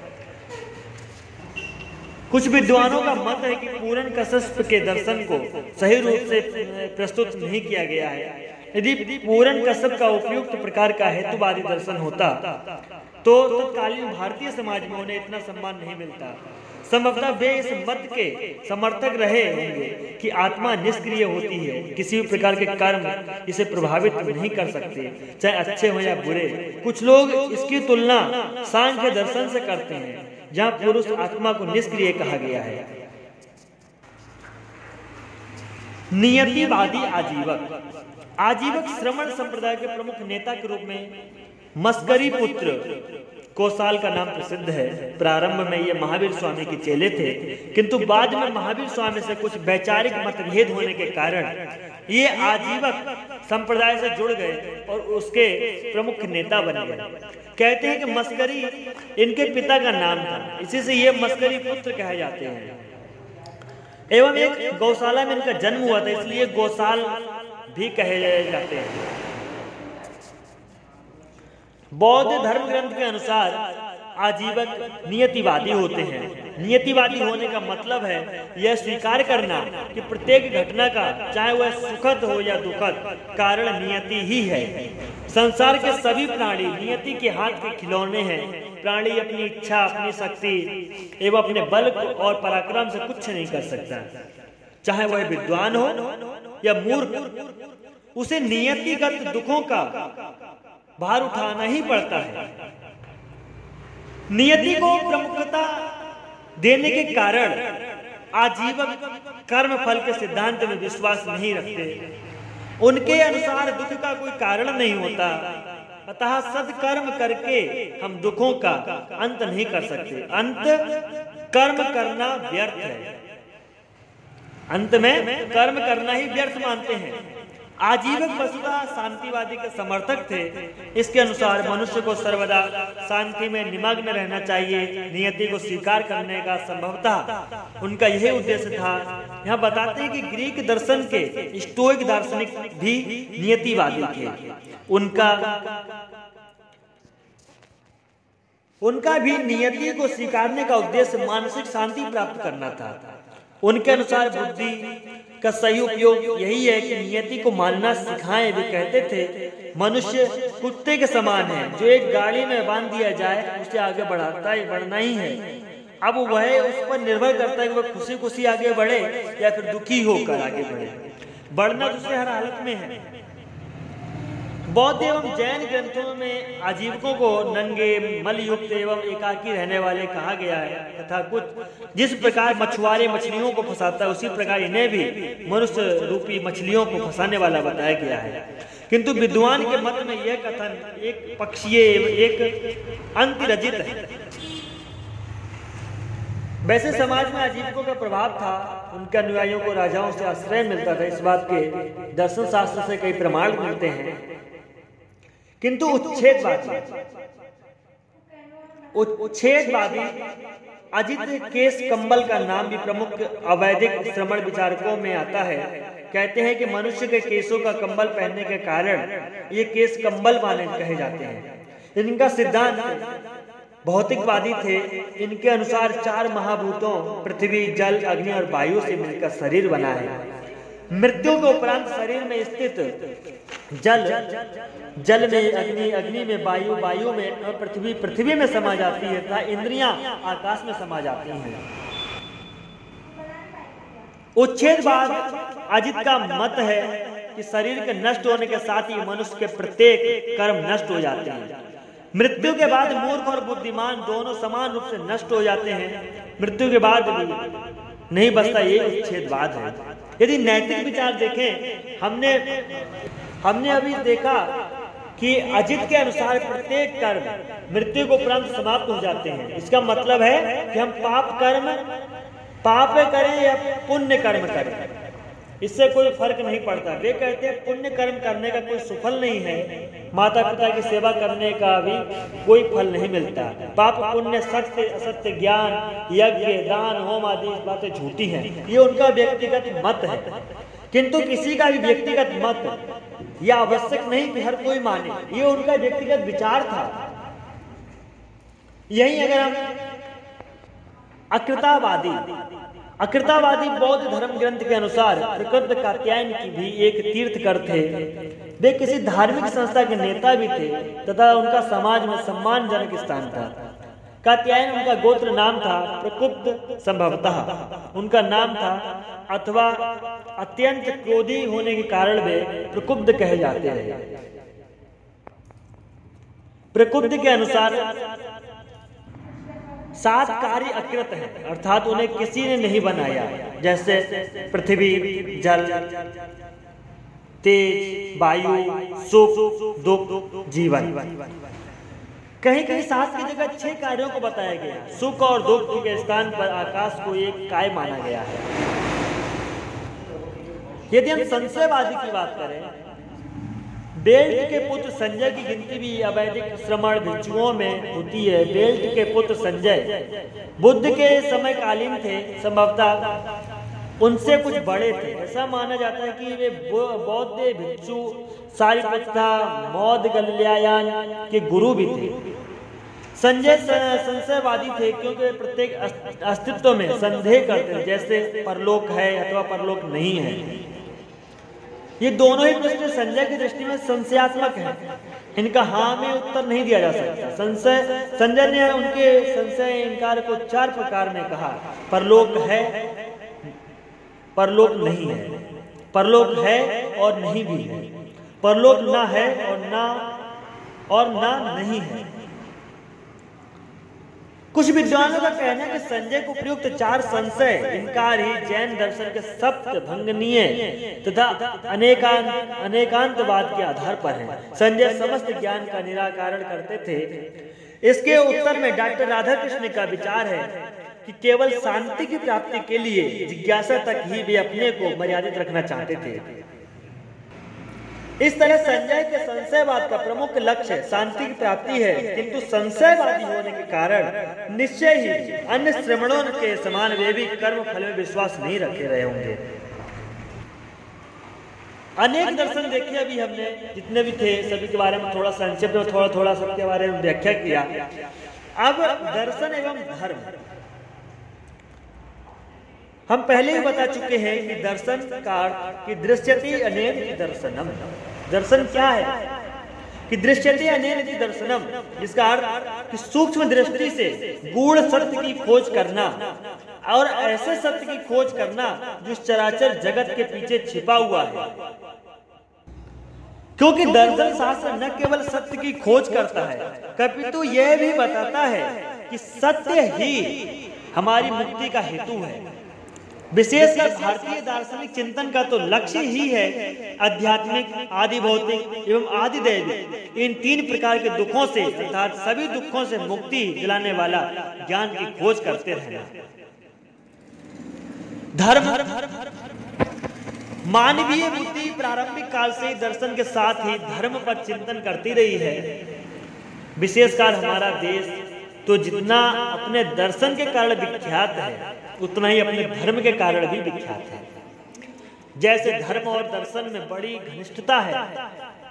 कुछ विद्वानों का मत है कि पूरन कश्यप के दर्शन को सही रूप से प्रस्तुत नहीं किया गया है। यदि पूरन कश्यप का उपयुक्त प्रकार का हेतुवादी दर्शन होता तो तत्कालीन भारतीय समाज में उन्हें इतना सम्मान नहीं मिलता। संभवतः वे इस मत के समर्थक रहे होंगे कि आत्मा निष्क्रिय होती है, किसी भी प्रकार के कर्म इसे प्रभावित नहीं कर सकते, चाहे अच्छे हो या बुरे। कुछ लोग इसकी तुलना सांख्य दर्शन से करते हैं, जहां पुरुष आत्मा को निष्क्रिय कहा गया है। नियतिवादी आजीवक श्रमण संप्रदाय के प्रमुख नेता के रूप में मस्करी पुत्र कौसाल का नाम प्रसिद्ध है। प्रारंभ में ये महावीर स्वामी के चेले थे, किंतु बाद में महावीर स्वामी से कुछ वैचारिक मतभेद होने के कारण ये आजीवक संप्रदाय से जुड़ गए और उसके प्रमुख नेता बन गए। कहते हैं कि मस्करी इनके पिता का नाम था, इसी से ये मस्करी पुत्र कहे जाते हैं। एवं एक गौशाला में इनका जन्म हुआ था, इसलिए गौशाल भी कहे जाते हैं। बौद्ध धर्म ग्रंथ के अनुसार आजीवक नियतिवादी होते हैं। नियतिवादी होने का मतलब है यह स्वीकार करना कि प्रत्येक घटना का, चाहे वह सुखद हो या दुखद, कारण नियति ही है। संसार के सभी प्राणी नियति के हाथ के खिलौने हैं। प्राणी अपनी इच्छा, अपनी शक्ति एवं अपने बल और पराक्रम से कुछ नहीं कर सकता। चाहे वह विद्वान हो या मूर्ख, उसे नियतिगत दुखों का भार उठाना ही पड़ता है। नियति को प्रमुखता देने के कारण आजीवक कर्म फल के सिद्धांत में विश्वास नहीं रखते। उनके अनुसार दुख का कोई कारण नहीं होता, अतः सत्कर्म करके हम दुखों का अंत नहीं कर सकते। अंत कर्म करना व्यर्थ है। अंत में कर्म करना ही व्यर्थ मानते हैं। आजीवक वस्तुतः शांतिवादी के समर्थक थे। इसके अनुसार मनुष्य को सर्वदा शांति में निमग्न रहना चाहिए। नियति को स्वीकार करने का संभवतः उनका यही उद्देश्य था। यहाँ बताते हैं कि ग्रीक दर्शन के स्टोइक दार्शनिक भी नियतिवादी थे। उनका भी नियति को स्वीकारने का उद्देश्य मानसिक शांति प्राप्त करना था। उनके अनुसार बुद्धि का सही उपयोग यही है कि नियति को मानना सिखाएं। वे कहते थे मनुष्य कुत्ते के समान है, जो एक गाड़ी में बांध दिया जाए उसे आगे बढ़ना ही है। अब वह उस पर निर्भर करता है कि वह खुशी खुशी आगे बढ़े या फिर दुखी होकर आगे बढ़े। बढ़ना दूसरे हर हालत में है। बौद्ध एवं जैन ग्रंथों में आजीविकों को नंगे, मलयुक्त एवं एकाकी रहने वाले कहा गया है तथा कुछ जिस प्रकार मछुआरे मछलियों को फंसाता है उसी प्रकार इन्हें भी मनुष्य रूपी मछलियों को फंसाने वाला बताया गया है। किंतु विद्वान के मत में यह कथन एक पक्षीय एक अंतरजित है। वैसे समाज में आजीविकों का प्रभाव था, उनके अनुयायियों को राजाओं से आश्रय मिलता था, इस बात के दर्शन शास्त्र से कई प्रमाण मिलते हैं। किंतु उच्छेदवादी अजित केस कंबल का नाम भी प्रमुख अवैधिक श्रमण विचारकों में आता है। कहते हैं कि मनुष्य के केसों का कंबल पहनने के कारण ये केस कंबल माने कहे जाते हैं। इनका सिद्धांत भौतिकवादी थे। इनके अनुसार 4 महाभूतों पृथ्वी, जल, अग्नि और वायु से मिलकर शरीर बना है। मृत्यु के उपरांत शरीर में स्थित जल में अग्नि, अग्नि में वायु, वायु में और पृथ्वी में समा जाती है तथा इंद्रियां आकाश में समा जाती हैं। उच्छेदवाद अजित का मत है कि शरीर के नष्ट होने के साथ ही मनुष्य के प्रत्येक कर्म नष्ट हो जाते हैं। मृत्यु के बाद मूर्ख और बुद्धिमान दोनों समान रूप से नष्ट हो जाते हैं। मृत्यु के बाद भी नहीं बचता, ये उच्छेदवाद है। यदि नैतिक विचार देखें, हमने अभी देखा कि अजित के अनुसार प्रत्येक कर्म मृत्यु को उपरांत समाप्त हो जाते हैं। इसका मतलब है कि हम पाप करें या पुण्य कर्म करें, इससे कोई फर्क नहीं पड़ता। वे कहते हैं पुण्य कर्म करने का कोई सुफल नहीं है, माता पिता की सेवा करने का भी कोई फल नहीं मिलता। पाप पुण्य, सत्य असत्य, ज्ञान, यज्ञ, दान, होम आदि बातें झूठी हैं। ये उनका व्यक्तिगत मत है। किंतु किसी का भी व्यक्तिगत मत यह आवश्यक नहीं कि हर कोई माने, ये उनका व्यक्तिगत विचार था। यही अगर हम अकृतावादी बौद्ध धर्म ग्रंथ के अनुसार प्रकृत कात्यायन की भी एक तीर्थकर थे। वे किसी धार्मिक संस्था के नेता भी थे तथा उनका समाज में सम्मानजनक स्थान था। कात्यायन उनका गोत्र नाम था, प्रकुब्ध संभवतः उनका नाम था, अथवा अत्यंत क्रोधी होने के कारण वे प्रकुब्ध कहे जाते हैं। प्रकुब्ध के अनुसार 7 कार्य अकृत हैं, अर्थात उन्हें किसी ने नहीं बनाया, जैसे पृथ्वी, जल, तेज, वायु, सुख, दुख, जीवन। कहीं कहीं 7 की जगह 6 कार्यों को बताया गया। सुख और दुख के स्थान पर आकाश को एक काय माना गया है। यदि हम संशयवादी की बात करें, बेल्ट के पुत्र संजय की गिनती भी अवैधिक श्रमण भिक्षुओं में होती है। बेल्ट के पुत्र संजय बुद्ध के समकालीन थे, संभवतः उनसे कुछ बड़े थे। ऐसा माना जाता है कि वे बौद्ध भिक्षु सारिपुत्ता मौद गल्यायान के गुरु भी थे। संजय संशयवादी थे क्योंकि प्रत्येक अस्तित्व में संदेह करते थे, जैसे परलोक है अथवा परलोक नहीं है। ये दोनों ही प्रश्न संजय की दृष्टि में संशयात्मक हैं। इनका हाँ में उत्तर नहीं दिया जा सकता। संजय ने उनके संशय इनकार को 4 प्रकार में कहा। परलोक है, परलोक नहीं है, परलोक है और नहीं भी है, परलोक ना है और ना नहीं है। कुछ विद्वानों का कहना है कि संजय को प्रयुक्त 4 संशय इनकार ही जैन दर्शन के सप्त भंगनीय तथा अनेकांतवाद के आधार पर है। संजय समस्त ज्ञान का निराकरण करते थे। इसके उत्तर में डॉक्टर राधाकृष्ण का विचार है कि केवल शांति की प्राप्ति के लिए जिज्ञासा तक ही वे अपने को मर्यादित रखना चाहते थे। इस तरह संजय के संशयवाद का प्रमुख लक्ष्य शांति की प्राप्ति है, किंतु संशयवादी होने के कारण निश्चय ही अन्य श्रमणों के समान वे भी कर्म फल में विश्वास नहीं रखे रहे होंगे। अनेक दर्शन देखे अभी हमने, जितने भी थे सभी के बारे में थोड़ा संक्षिप्त में थोड़ा सबके बारे में व्याख्या किया। अब दर्शन एवं धर्म हम पहले ही बता चुके हैं कि दर्शन का कि दृश्यते अनेन दर्शनम। दर्शन क्या है कि दृश्यते अनेन दर्शनम, जिसका अर्थ कि सूक्ष्म दृष्टि से गूढ़ सत्य की खोज करना और ऐसे सत्य की खोज करना जो चराचर जगत के पीछे छिपा हुआ है। क्योंकि दर्शन शास्त्र न केवल सत्य की खोज करता है, कपितु यह भी बताता है कि सत्य ही हमारी मुक्ति का हेतु है। विशेषकर भारतीय दार्शनिक चिंतन का तो लक्ष्य ही है आध्यात्मिक, आदि भौतिक एवं आदि दैविक इन तीन प्रकार के दुखों से अर्थात सभी दुखों से मुक्ति दिलाने वाला ज्ञान की खोज करते रहना। धर्म मानवीय बुद्धि प्रारंभिक काल से दर्शन के साथ ही धर्म पर चिंतन करती रही है। विशेषकर हमारा देश तो जितना अपने दर्शन के कारण विख्यात है उतना ही अपने धर्म के कारण भी विख्यात है। जैसे धर्म और दर्शन में बड़ी घनिष्ठता है,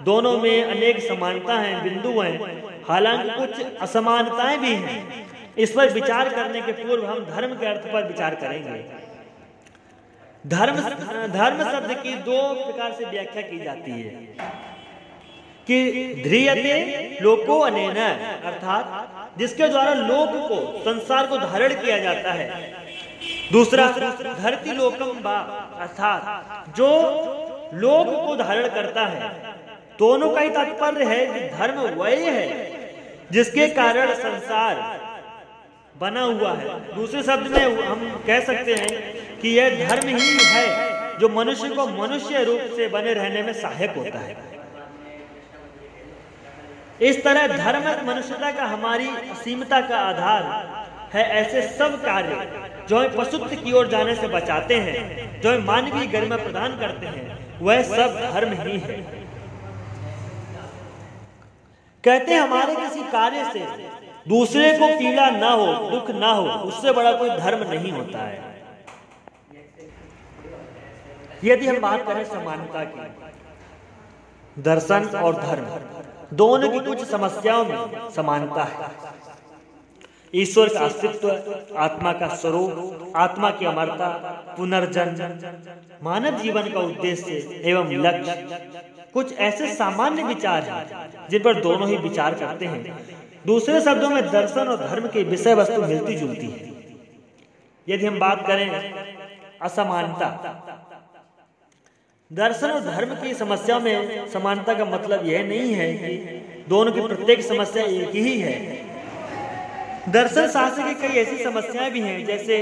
दोनों में अनेक समानता हैं, बिंदु हैं, हालांकि कुछ असमानताएं भी हैं। इस पर विचार करने के पूर्व हम धर्म के अर्थ पर विचार करेंगे। धर्म शब्द की दो प्रकार से व्याख्या की जाती है कि ध्रियते लोको अनेन, अर्थात जिसके द्वारा लोक को, संसार को धारण किया जाता है। दूसरा धरती लोकम बा, अर्थात जो लोक को धारण करता है। दोनों का ही तात्पर्य है कि धर्म वही है जिसके कारण संसार बना हुआ है। दूसरे शब्द में हम कह सकते हैं कि यह धर्म ही है जो मनुष्य को मनुष्य रूप से बने रहने में सहायक होता है। इस तरह धर्म मनुष्यता का, हमारी असीमता का आधार है। ऐसे सब कार्य जो हमें पशुत्व की ओर जाने से बचाते हैं, जो हमें मानवीय गरिमा प्रदान करते हैं, वह सब धर्म ही है। कहते हैं हमारे किसी कार्य से दूसरे को पीड़ा ना हो, दुख ना हो, उससे बड़ा कोई धर्म नहीं होता है। यदि हम बात करें समानता की, दर्शन और धर्म दोनों की कुछ समस्याओं में समानता है। ईश्वर का अस्तित्व, आत्मा का स्वरूप, आत्मा की अमरता, पुनर्जन्म, मानव जीवन का उद्देश्य एवं लक्ष्य, कुछ ऐसे सामान्य विचार हैं जिन पर दोनों ही विचार करते हैं। दूसरे शब्दों में दर्शन और धर्म की विषय वस्तु मिलती जुलती है। यदि हम बात करें असमानता, दर्शन और धर्म की समस्या में समानता का मतलब यह नहीं है कि दोनों की प्रत्येक समस्या एक ही है। दर्शन शास्त्र की कई ऐसी समस्याएं भी हैं, जैसे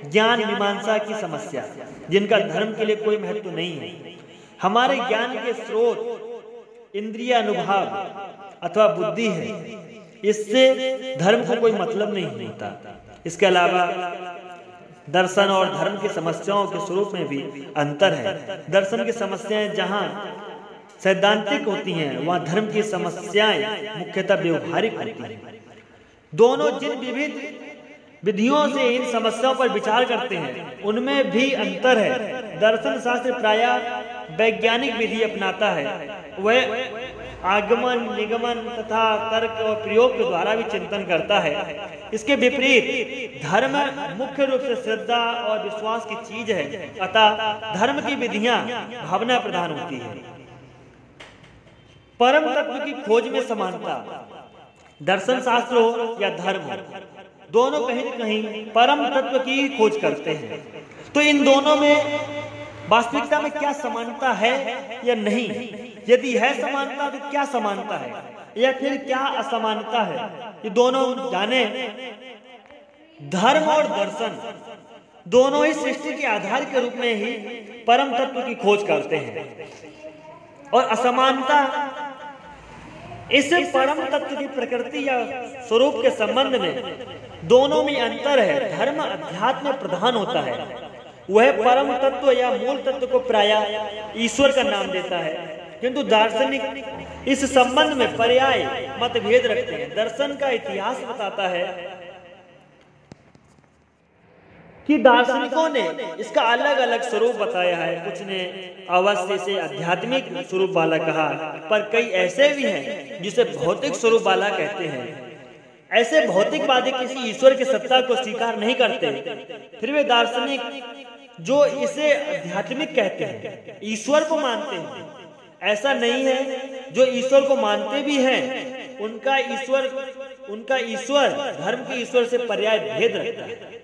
ज्ञान मीमांसा की समस्या, जिनका धर्म के लिए कोई महत्व नहीं है। हमारे ज्ञान के स्रोत इंद्रिय अनुभव अथवा बुद्धि है, इससे धर्म को कोई मतलब नहीं होता। इसके अलावा दर्शन और धर्म की समस्याओं के स्वरूप में भी अंतर है। दर्शन की समस्याएं जहां सैद्धांतिक होती हैं, वहां धर्म की समस्याएं मुख्यतः व्यवहारिक होती हैं। दोनों जिन विविध विधियों से इन समस्याओं पर विचार करते हैं, उनमें भी अंतर है। दर्शन शास्त्र प्रायः वैज्ञानिक विधि अपनाता है, वह आगमन, निगमन तथा तर्क और प्रयोग के द्वारा भी चिंतन करता है। इसके विपरीत धर्म मुख्य रूप से श्रद्धा और विश्वास की चीज है, अतः धर्म की विधियां भावना प्रधान होती है। परम तत्व की खोज में समानता, दर्शन शास्त्र हो या धर्म हो, दोनों कहीं न कहीं परम तत्व की खोज करते हैं। तो इन दोनों में वास्तविकता में क्या समानता है या नहीं? यदि है समानता तो क्या समानता है, या फिर क्या असमानता है, ये दोनों जाने। धर्म और दर्शन दोनों ही सृष्टि के आधार के रूप में ही परम तत्व की खोज करते हैं, और असमानता इस परम तत्व की प्रकृति या स्वरूप के संबंध में दोनों में अंतर है। धर्म अध्यात्म प्रधान होता है, वह परम तत्व या मूल तत्व को प्रायः ईश्वर का नाम देता है, किंतु दार्शनिक इस संबंध में पर्याय मतभेद रखते हैं। दर्शन का इतिहास बताता है कि दार्शनिकों ने इसका अलग अलग स्वरूप बताया है। कुछ ने अवश्य से आध्यात्मिक स्वरूप वाला कहा, पर कई ऐसे भी हैं जिसे भौतिक स्वरूप वाला कहते हैं। ऐसे भौतिकवादी किसी ईश्वर की सत्ता को स्वीकार नहीं करते, फिर वे दार्शनिक जो इसे आध्यात्मिक कहते हैं ईश्वर को मानते हैं। ऐसा नहीं है, जो ईश्वर को मानते भी हैं उनका ईश्वर धर्म के ईश्वर से पर्याय भेद रखता है।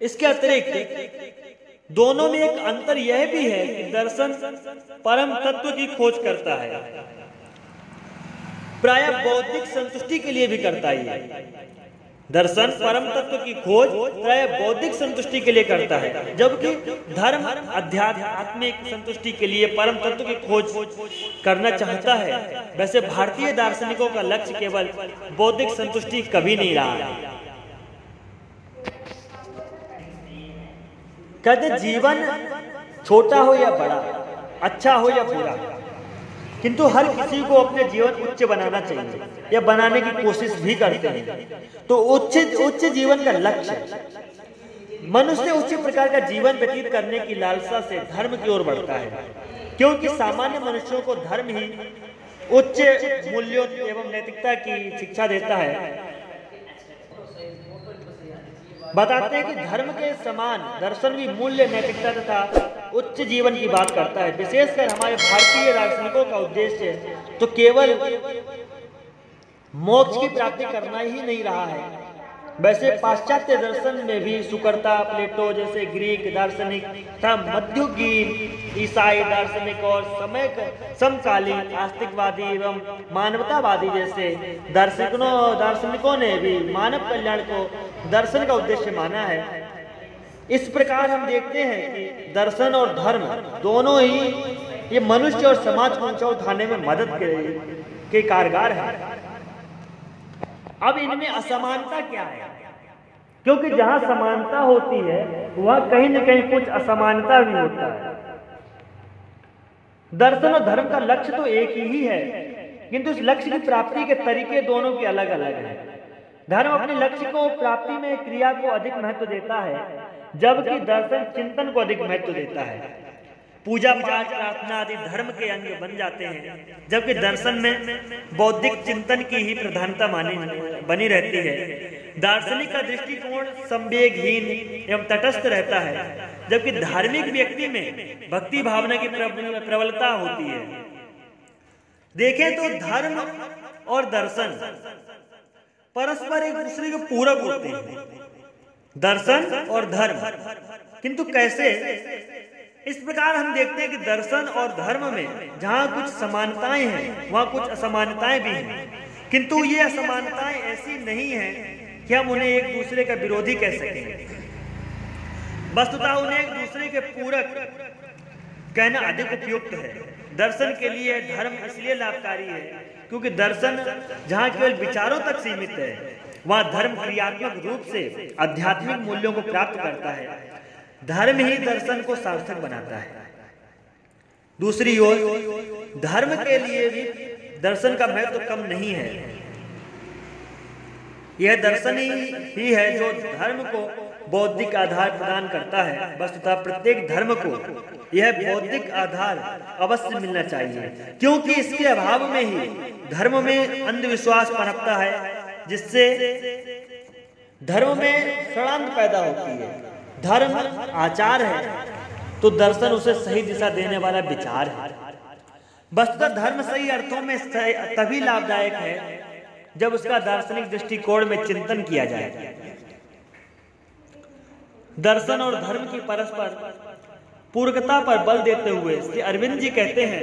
इसके अतिरिक्त दोनों में एक अंतर यह भी है कि दर्शन परम तत्व की खोज करता है, प्राय बौद्धिक संतुष्टि के लिए भी करता है। दर्शन परम तत्व की खोज प्राय बौद्धिक संतुष्टि के लिए करता है, जबकि धर्म आध्यात्मिक संतुष्टि के लिए परम तत्व की खोज करना चाहता है। वैसे भारतीय दार्शनिकों का लक्ष्य केवल बौद्धिक संतुष्टि कभी नहीं रहा। कहते जीवन छोटा हो या बड़ा, अच्छा हो या बुरा, किंतु हर किसी को अपने जीवन उच्च बनाना चाहिए या बनाने की कोशिश भी करते हैं। तो उच्च जीवन का लक्ष्य, मनुष्य उच्च प्रकार का जीवन व्यतीत करने की लालसा से धर्म की ओर बढ़ता है, क्योंकि सामान्य मनुष्यों को धर्म ही उच्च मूल्यों एवं नैतिकता की शिक्षा देता है। बताते हैं कि धर्म के समान दर्शन भी मूल्य, नैतिकता तथा उच्च जीवन की बात करता है। विशेषकर हमारे भारतीय दार्शनिकों का उद्देश्य तो केवल मोक्ष की प्राप्ति करना ही नहीं रहा है। वैसे पाश्चात्य दर्शन में भी सुकर्ता, प्लेटो जैसे ग्रीक दार्शनिक तथा मध्ययुगीन ईसाई दार्शनिक और समकालीन आस्तिकवादी एवं मानवतावादी जैसे दार्शनिकों ने भी मानव कल्याण को दर्शन का उद्देश्य माना है। इस प्रकार हम देखते हैं कि दर्शन और धर्म दोनों ही ये मनुष्य और समाज को ऊंचा उठाने में मदद के कारगर हैं। अब इनमें असमानता क्या है? क्योंकि जहां समानता होती है वहां कहीं न कहीं कुछ असमानता भी होता है। दर्शन और धर्म का लक्ष्य तो एक ही है, किंतु इस लक्ष्य की प्राप्ति के तरीके दोनों के अलग अलग हैं। धर्म अपने लक्ष्य को प्राप्ति में क्रिया को अधिक महत्व देता है, जबकि दर्शन चिंतन को अधिक महत्व देता है। पूजा पाठ, प्रार्थना आदि धर्म के अंग बन जाते हैं, जबकि दर्शन में बौद्धिक चिंतन की ही प्रधानता बनी रहती है। दार्शनिक का दृष्टिकोण संवेगहीन एवं तटस्थ रहता है, जबकि धार्मिक व्यक्ति में भक्ति भावना की प्रबलता होती है। देखें तो धर्म और दर्शन परस्पर एक दूसरे के पूरक होते हैं, दर्शन और धर्म। किंतु कैसे? इस प्रकार हम देखते हैं कि दर्शन और धर्म में जहां कुछ समानताएं हैं वहां कुछ असमानताएं भी हैं, किंतु ये असमानताएं ऐसी नहीं हैं कि हम उन्हें एक दूसरे का विरोधी कह सकें। वस्तुतः उन्हें एक दूसरे के पूरक कहना अधिक उपयुक्त है। दर्शन के लिए धर्म इसलिए लाभकारी है क्योंकि दर्शन जहां केवल विचारों तक सीमित है, वहां धर्म क्रियात्मक रूप से आध्यात्मिक मूल्यों को प्राप्त करता है। धर्म ही दर्शन को सार्थक बनाता है। दूसरी ओर धर्म के लिए भी दर्शन का महत्व कम नहीं है। यह दर्शन ही है जो धर्म को बौद्धिक आधार प्रदान करता है। वस्तुतः प्रत्येक धर्म को यह बौद्धिक आधार अवश्य मिलना चाहिए, क्योंकि इसके अभाव में ही धर्म में अंधविश्वास पनपता है, जिससे धर्म में षड्यंत्र पैदा होती है। धर्म आचार है तो दर्शन उसे सही दिशा देने वाला विचार है। वस्तुतः धर्म सही अर्थों में तभी लाभदायक है जब उसका दार्शनिक दृष्टिकोण में चिंतन किया जाए। दर्शन और धर्म की परस्पर पूरकता पर बल देते हुए श्री अरविंद जी कहते हैं,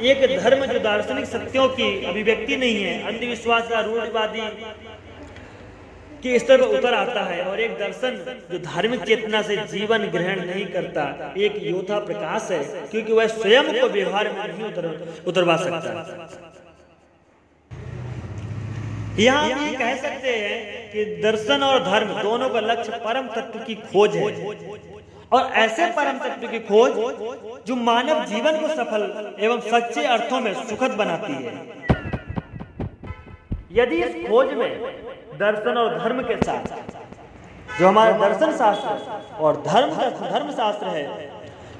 एक धर्म जो दार्शनिक सत्यों की अभिव्यक्ति नहीं है, अंधविश्वास या रूढ़िवादी के स्तर पर उतर आता है, और एक दर्शन जो धार्मिक चेतना से जीवन ग्रहण नहीं करता, एक योद्धा प्रकाश है, क्योंकि वह स्वयं को व्यवहार में नहीं उतरवा सकता। यहाँ हम ये कह सकते हैं कि दर्शन और धर्म दोनों का लक्ष्य परम तत्व की खोज है, और ऐसे परम तत्व की खोज जो मानव जीवन को सफल एवं सच्चे अर्थों में सुखद बनाती है। यदि इस खोज में दर्शन और धर्म के साथ जो हमारा दर्शन शास्त्र और धर्म शास्त्र है,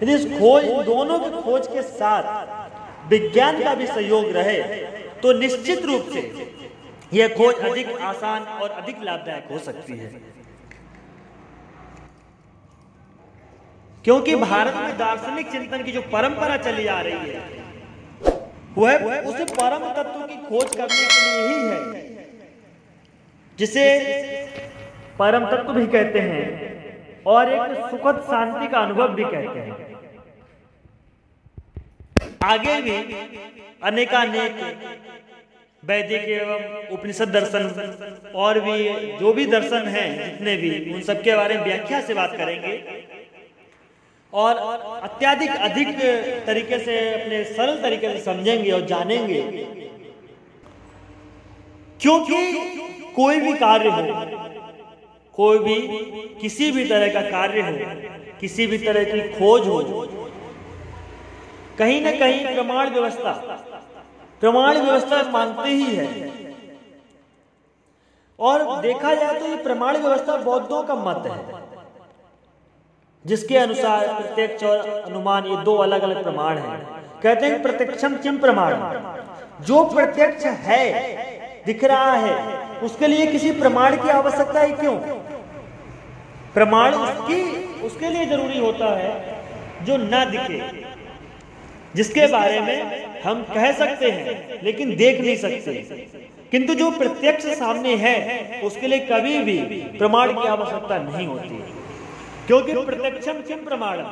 यदि इस खोज दोनों की खोज के साथ विज्ञान का भी सहयोग रहे तो निश्चित रूप से यह खोज अधिक आसान और अधिक लाभदायक हो सकती है। क्योंकि भारत में दार्शनिक चिंतन की जो परंपरा चली आ रही है वह उस परम तत्व की खोज करने के लिए ही है, जिसे परम तत्व भी कहते हैं। और एक सुखद शांति का अनुभव भी कहते हैं। आगे भी अनेकानेक वैदिक एवं उपनिषद दर्शन और भी जो भी दर्शन हैं जितने भी, उन सबके बारे में व्याख्या से बात करेंगे और अत्यधिक अधिक तरीके से अपने सरल तरीके से समझेंगे और जानेंगे। क्योंकि कोई भी कार्य हो, कोई भी किसी भी तरह का कार्य हो, किसी भी तरह की खोज हो, कहीं ना कहीं प्रमाण व्यवस्था मानते ही है। और देखा जाए तो ये प्रमाण व्यवस्था बौद्धों का मत है, जिसके अनुसार प्रत्यक्ष और अनुमान ये दो अलग अलग प्रमाण हैं। कहते हैं प्रत्यक्षम किम प्रमाण, जो प्रत्यक्ष है, दिख रहा है, उसके लिए किसी प्रमाण की आवश्यकता है क्यों? प्रमाण उसके लिए जरूरी होता है जो ना दिखे, जिसके बारे में हम कह सकते हैं लेकिन देख नहीं सकते। किंतु जो प्रत्यक्ष सामने है उसके लिए कभी भी प्रमाण की आवश्यकता नहीं होती, क्योंकि प्रत्यक्षम किम प्रमाणम,